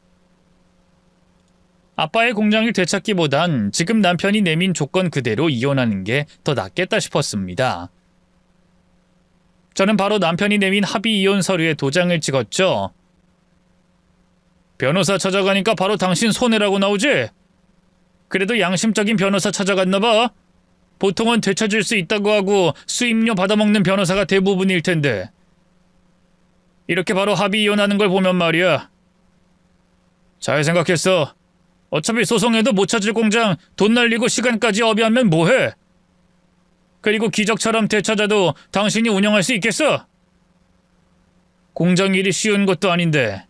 아빠의 공장을 되찾기보단 지금 남편이 내민 조건 그대로 이혼하는 게 더 낫겠다 싶었습니다. 저는 바로 남편이 내민 합의 이혼 서류에 도장을 찍었죠. 변호사 찾아가니까 바로 당신 손해라고 나오지? 그래도 양심적인 변호사 찾아갔나 봐. 보통은 되찾을 수 있다고 하고 수임료 받아먹는 변호사가 대부분일 텐데. 이렇게 바로 합의 이혼하는 걸 보면 말이야. 잘 생각했어. 어차피 소송해도 못 찾을 공장 돈 날리고 시간까지 어비하면 뭐해? 그리고 기적처럼 되찾아도 당신이 운영할 수 있겠어? 공장 일이 쉬운 것도 아닌데.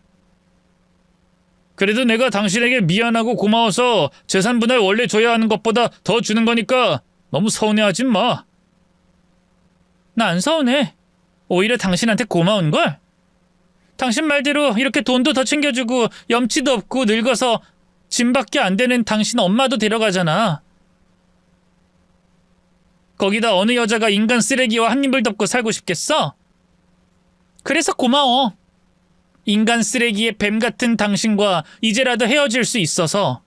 그래도 내가 당신에게 미안하고 고마워서 재산 분할 원래 줘야 하는 것보다 더 주는 거니까 너무 서운해하지 마. 나 안 서운해. 오히려 당신한테 고마운걸? 당신 말대로 이렇게 돈도 더 챙겨주고 염치도 없고 늙어서 짐밖에 안 되는 당신 엄마도 데려가잖아. 거기다 어느 여자가 인간 쓰레기와 한 입을 덮고 살고 싶겠어? 그래서 고마워. 인간 쓰레기의 뱀 같은 당신과 이제라도 헤어질 수 있어서.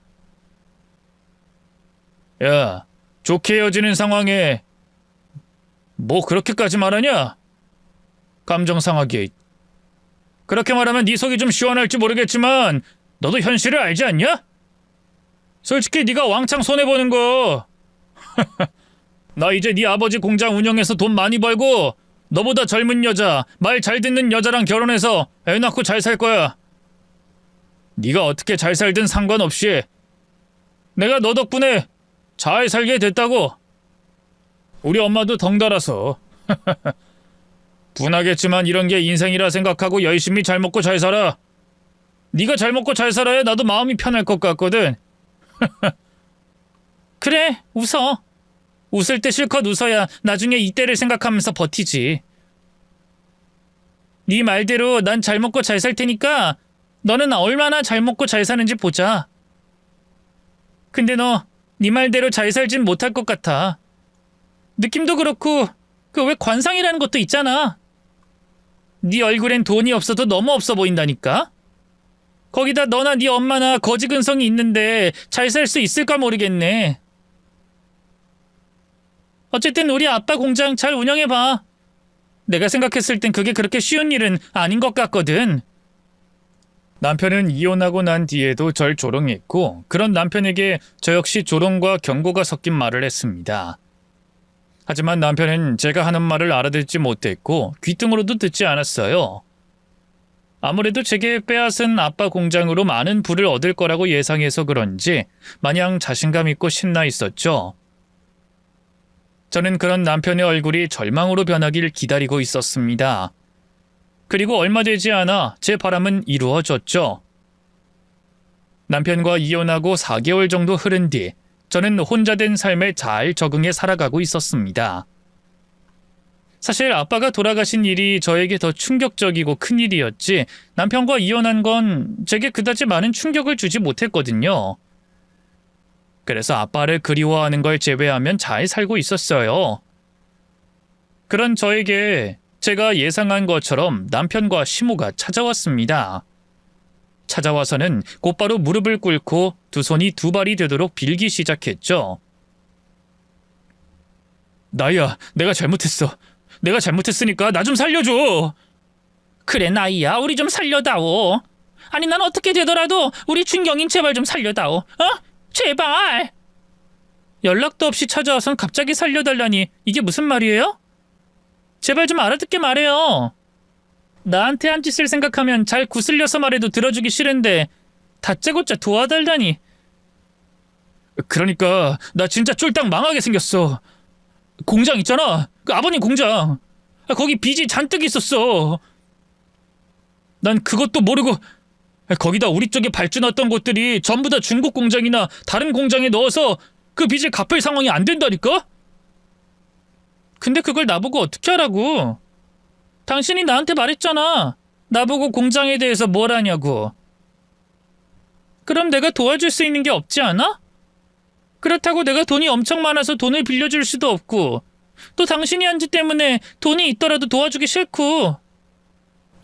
야, 좋게 헤어지는 상황에 뭐 그렇게까지 말하냐? 감정 상하게. 그렇게 말하면 네 속이 좀 시원할지 모르겠지만 너도 현실을 알지 않냐? 솔직히 네가 왕창 손해보는 거. 나 이제 네 아버지 공장 운영해서 돈 많이 벌고 너보다 젊은 여자, 말 잘 듣는 여자랑 결혼해서 애 낳고 잘 살 거야. 네가 어떻게 잘 살든 상관없이 내가 너 덕분에 잘 살게 됐다고. 우리 엄마도 덩달아서. 분하겠지만 이런 게 인생이라 생각하고 열심히 잘 먹고 잘 살아. 네가 잘 먹고 잘 살아야 나도 마음이 편할 것 같거든. 그래, 웃어. 웃을 때 실컷 웃어야 나중에 이때를 생각하면서 버티지. 네 말대로 난 잘 먹고 잘 살 테니까 너는 얼마나 잘 먹고 잘 사는지 보자. 근데 너 네 말대로 잘 살진 못할 것 같아. 느낌도 그렇고 그 왜 관상이라는 것도 있잖아. 네 얼굴엔 돈이 없어도 너무 없어 보인다니까. 거기다 너나 네 엄마나 거지 근성이 있는데 잘 살 수 있을까 모르겠네. 어쨌든 우리 아빠 공장 잘 운영해봐. 내가 생각했을 땐 그게 그렇게 쉬운 일은 아닌 것 같거든. 남편은 이혼하고 난 뒤에도 절 조롱했고 그런 남편에게 저 역시 조롱과 경고가 섞인 말을 했습니다. 하지만 남편은 제가 하는 말을 알아듣지 못했고 귀등으로도 듣지 않았어요. 아무래도 제게 빼앗은 아빠 공장으로 많은 부를 얻을 거라고 예상해서 그런지 마냥 자신감 있고 신나 있었죠. 저는 그런 남편의 얼굴이 절망으로 변하길 기다리고 있었습니다. 그리고 얼마 되지 않아 제 바람은 이루어졌죠. 남편과 이혼하고 4개월 정도 흐른 뒤 저는 혼자 된 삶에 잘 적응해 살아가고 있었습니다. 사실 아빠가 돌아가신 일이 저에게 더 충격적이고 큰일이었지 남편과 이혼한 건 제게 그다지 많은 충격을 주지 못했거든요. 그래서 아빠를 그리워하는 걸 제외하면 잘 살고 있었어요. 그런 저에게 제가 예상한 것처럼 남편과 시모가 찾아왔습니다. 찾아와서는 곧바로 무릎을 꿇고 두 손이 두 발이 되도록 빌기 시작했죠. 나이야, 내가 잘못했어. 내가 잘못했으니까 나 좀 살려줘. 그래 나이야, 우리 좀 살려다오. 아니 난 어떻게 되더라도 우리 준경인 제발 좀 살려다오. 어? 제발. 연락도 없이 찾아와선 갑자기 살려달라니 이게 무슨 말이에요? 제발 좀 알아듣게 말해요. 나한테 한 짓을 생각하면 잘 구슬려서 말해도 들어주기 싫은데 다짜고짜 도와달라니. 그러니까 나 진짜 쫄딱 망하게 생겼어. 공장 있잖아. 그 아버님 공장. 거기 빚이 잔뜩 있었어. 난 그것도 모르고 거기다 우리 쪽에 발주났던 곳들이 전부 다 중국 공장이나 다른 공장에 넣어서 그 빚을 갚을 상황이 안 된다니까? 근데 그걸 나보고 어떻게 하라고? 당신이 나한테 말했잖아. 나보고 공장에 대해서 뭘 하냐고. 그럼 내가 도와줄 수 있는 게 없지 않아? 그렇다고 내가 돈이 엄청 많아서 돈을 빌려줄 수도 없고 또 당신이 한 짓 때문에 돈이 있더라도 도와주기 싫고.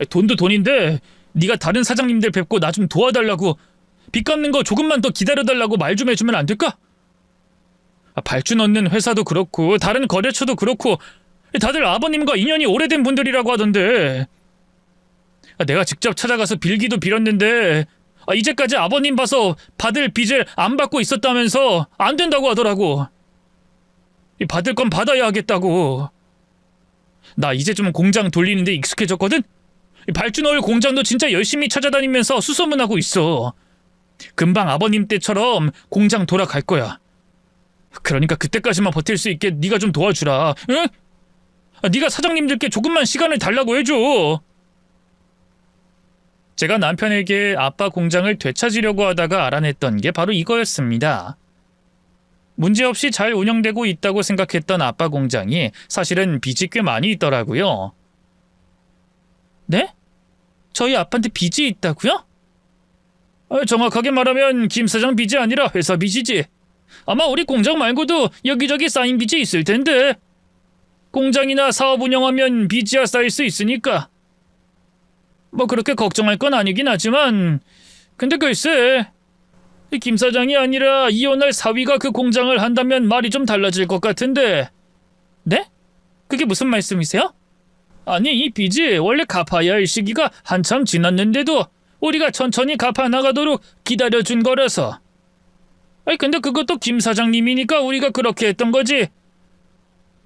돈도 돈인데 네가 다른 사장님들 뵙고 나 좀 도와달라고 빚 갚는 거 조금만 더 기다려달라고 말 좀 해주면 안 될까? 발주 넣는 회사도 그렇고 다른 거래처도 그렇고 다들 아버님과 인연이 오래된 분들이라고 하던데 내가 직접 찾아가서 빌기도 빌었는데 이제까지 아버님 봐서 받을 빚을 안 받고 있었다면서 안 된다고 하더라고. 받을 건 받아야 하겠다고. 나 이제 좀 공장 돌리는데 익숙해졌거든? 발주 넣을 공장도 진짜 열심히 찾아다니면서 수소문하고 있어. 금방 아버님 때처럼 공장 돌아갈 거야. 그러니까 그때까지만 버틸 수 있게 네가 좀 도와주라. 응? 네가 사장님들께 조금만 시간을 달라고 해줘. 제가 남편에게 아빠 공장을 되찾으려고 하다가 알아냈던 게 바로 이거였습니다. 문제없이 잘 운영되고 있다고 생각했던 아빠 공장이 사실은 빚이 꽤 많이 있더라고요. 네? 저희 아빠한테 빚이 있다고요? 정확하게 말하면 김 사장 빚이 아니라 회사 빚이지. 아마 우리 공장 말고도 여기저기 쌓인 빚이 있을 텐데. 공장이나 사업 운영하면 빚이야 쌓일 수 있으니까. 뭐 그렇게 걱정할 건 아니긴 하지만 근데 글쎄 김 사장이 아니라 이혼할 사위가 그 공장을 한다면 말이 좀 달라질 것 같은데. 네? 그게 무슨 말씀이세요? 아니 이 빚이 원래 갚아야 할 시기가 한참 지났는데도 우리가 천천히 갚아 나가도록 기다려준 거라서. 근데 그것도 김 사장님이니까 우리가 그렇게 했던 거지.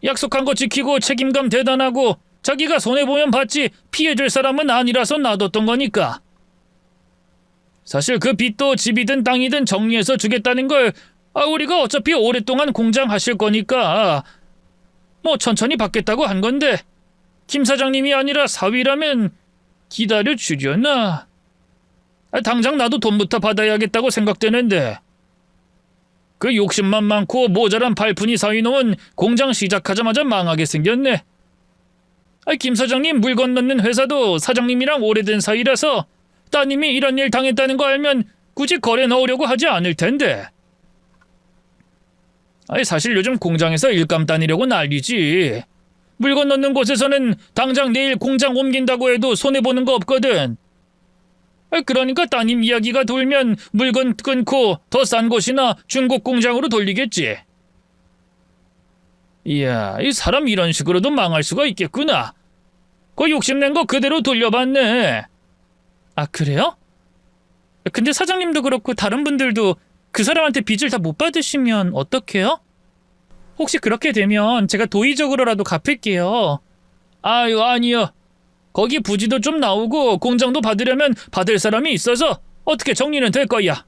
약속한 거 지키고 책임감 대단하고 자기가 손해보면 받지 피해줄 사람은 아니라서 놔뒀던 거니까. 사실 그 빚도 집이든 땅이든 정리해서 주겠다는 걸 우리가 어차피 오랫동안 공장 하실 거니까 뭐 천천히 받겠다고 한 건데 김 사장님이 아니라 사위라면 기다려주려나? 당장 나도 돈부터 받아야겠다고 생각되는데 그 욕심만 많고 모자란 발푼이 사위놈은 공장 시작하자마자 망하게 생겼네. 김 사장님 물 건너는 회사도 사장님이랑 오래된 사이라서 따님이 이런 일 당했다는 거 알면 굳이 거래 넣으려고 하지 않을 텐데. 사실 요즘 공장에서 일감 따내려고 난리지. 물 건너는 곳에서는 당장 내일 공장 옮긴다고 해도 손해보는 거 없거든. 그러니까 따님 이야기가 돌면 물건 끊고 더 싼 곳이나 중국 공장으로 돌리겠지. 이야, 이 사람 이런 식으로도 망할 수가 있겠구나. 그 욕심낸 거 그대로 돌려봤네. 아, 그래요? 근데 사장님도 그렇고 다른 분들도 그 사람한테 빚을 다 못 받으시면 어떡해요? 혹시 그렇게 되면 제가 도의적으로라도 갚을게요. 아유, 아니요. 거기 부지도 좀 나오고 공장도 받으려면 받을 사람이 있어서 어떻게 정리는 될 거야.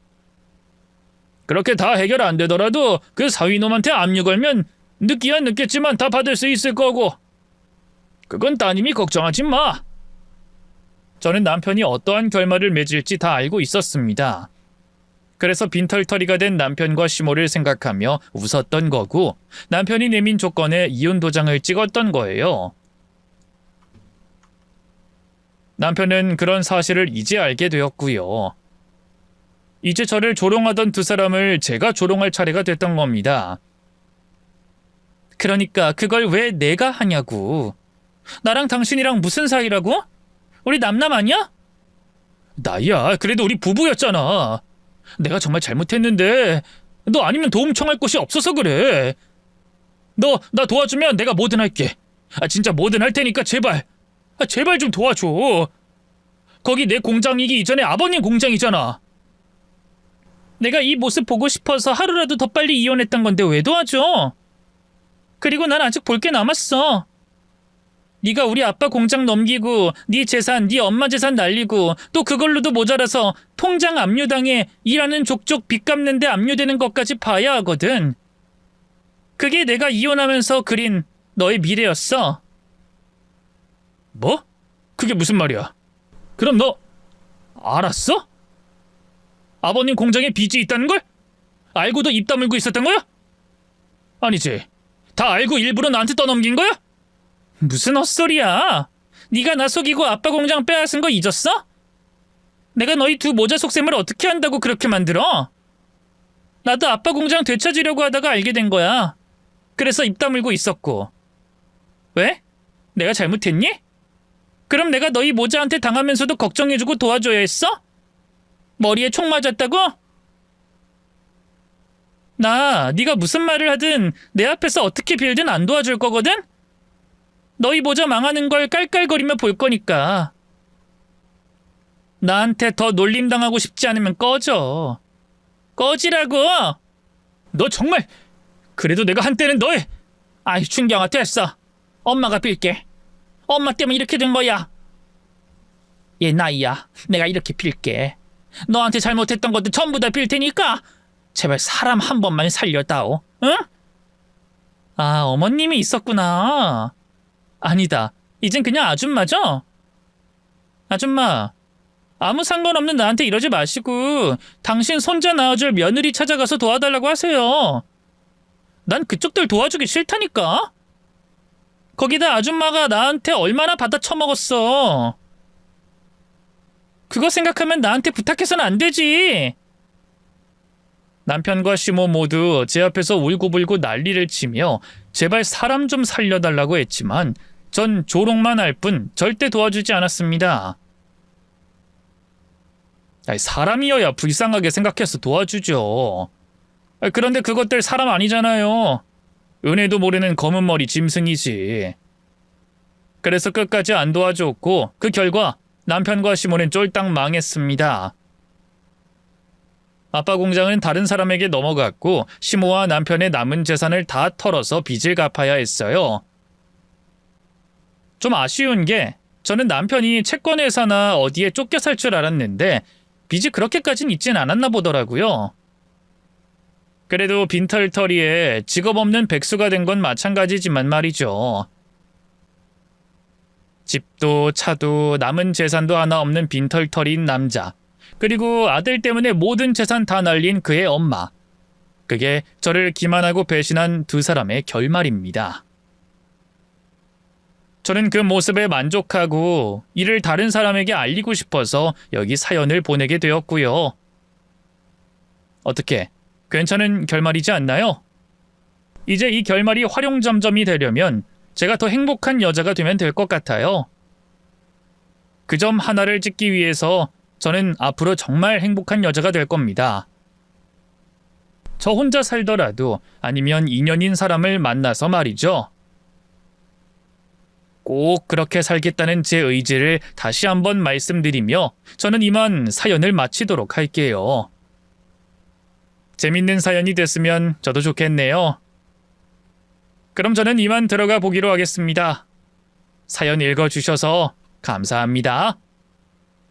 그렇게 다 해결 안 되더라도 그 사위놈한테 압류 걸면 늦기야 늦겠지만 다 받을 수 있을 거고. 그건 따님이 걱정하지 마. 저는 남편이 어떠한 결말을 맺을지 다 알고 있었습니다. 그래서 빈털터리가 된 남편과 시모를 생각하며 웃었던 거고 남편이 내민 조건에 이혼 도장을 찍었던 거예요. 남편은 그런 사실을 이제 알게 되었고요. 이제 저를 조롱하던 두 사람을 제가 조롱할 차례가 됐던 겁니다. 그러니까 그걸 왜 내가 하냐고. 나랑 당신이랑 무슨 사이라고? 우리 남남 아니야? 나야. 그래도 우리 부부였잖아. 내가 정말 잘못했는데 너 아니면 도움 청할 곳이 없어서 그래. 너 나 도와주면 내가 뭐든 할게. 진짜 뭐든 할 테니까 제발. 제발 좀 도와줘. 거기 내 공장이기 이전에 아버님 공장이잖아. 내가 이 모습 보고 싶어서 하루라도 더 빨리 이혼했던 건데 왜 도와줘? 그리고 난 아직 볼 게 남았어. 네가 우리 아빠 공장 넘기고 네 재산, 네 엄마 재산 날리고 또 그걸로도 모자라서 통장 압류당해 일하는 족족 빚 갚는데 압류되는 것까지 봐야 하거든. 그게 내가 이혼하면서 그린 너의 미래였어. 뭐? 그게 무슨 말이야? 그럼 너 알았어? 아버님 공장에 빚이 있다는 걸? 알고도 입 다물고 있었던 거야? 아니지. 다 알고 일부러 나한테 떠넘긴 거야? 무슨 헛소리야. 네가 나 속이고 아빠 공장 빼앗은 거 잊었어? 내가 너희 두 모자 속셈을 어떻게 한다고 그렇게 만들어? 나도 아빠 공장 되찾으려고 하다가 알게 된 거야. 그래서 입 다물고 있었고. 왜? 내가 잘못했니? 그럼 내가 너희 모자한테 당하면서도 걱정해주고 도와줘야 했어? 머리에 총 맞았다고? 나 네가 무슨 말을 하든 내 앞에서 어떻게 빌든 안 도와줄 거거든? 너희 모자 망하는 걸 깔깔거리며 볼 거니까. 나한테 더 놀림당하고 싶지 않으면 꺼져. 꺼지라고! 너 정말! 그래도 내가 한때는 너의... 아이, 준경아, 됐어. 엄마가 빌게. 엄마 때문에 이렇게 된 거야. 얘 나이야. 내가 이렇게 빌게. 너한테 잘못했던 것도 전부 다 빌 테니까 제발 사람 한 번만 살려다오. 응? 아, 어머님이 있었구나. 아니다. 이젠 그냥 아줌마죠? 아줌마, 아무 상관없는 나한테 이러지 마시고 당신 손자 낳아줄 며느리 찾아가서 도와달라고 하세요. 난 그쪽들 도와주기 싫다니까? 거기다 아줌마가 나한테 얼마나 받아 처먹었어. 그거 생각하면 나한테 부탁해서는 안 되지. 남편과 시모 모두 제 앞에서 울고불고 난리를 치며 제발 사람 좀 살려달라고 했지만 전 조롱만 할 뿐 절대 도와주지 않았습니다. 아니, 사람이어야 불쌍하게 생각해서 도와주죠. 그런데 그것들 사람 아니잖아요. 은혜도 모르는 검은 머리 짐승이지. 그래서 끝까지 안 도와줬고 그 결과 남편과 시모는 쫄딱 망했습니다. 아빠 공장은 다른 사람에게 넘어갔고 시모와 남편의 남은 재산을 다 털어서 빚을 갚아야 했어요. 좀 아쉬운 게 저는 남편이 채권 회사나 어디에 쫓겨 살 줄 알았는데 빚이 그렇게까진 있진 않았나 보더라고요. 그래도 빈털터리에 직업 없는 백수가 된 건 마찬가지지만 말이죠. 집도 차도 남은 재산도 하나 없는 빈털터리인 남자. 그리고 아들 때문에 모든 재산 다 날린 그의 엄마. 그게 저를 기만하고 배신한 두 사람의 결말입니다. 저는 그 모습에 만족하고 이를 다른 사람에게 알리고 싶어서 여기 사연을 보내게 되었고요. 어떻게, 괜찮은 결말이지 않나요? 이제 이 결말이 활용점점이 되려면 제가 더 행복한 여자가 되면 될 것 같아요. 그 점 하나를 찍기 위해서 저는 앞으로 정말 행복한 여자가 될 겁니다. 저 혼자 살더라도 아니면 인연인 사람을 만나서 말이죠. 꼭 그렇게 살겠다는 제 의지를 다시 한번 말씀드리며 저는 이만 사연을 마치도록 할게요. 재밌는 사연이 됐으면 저도 좋겠네요. 그럼 저는 이만 들어가 보기로 하겠습니다. 사연 읽어주셔서 감사합니다.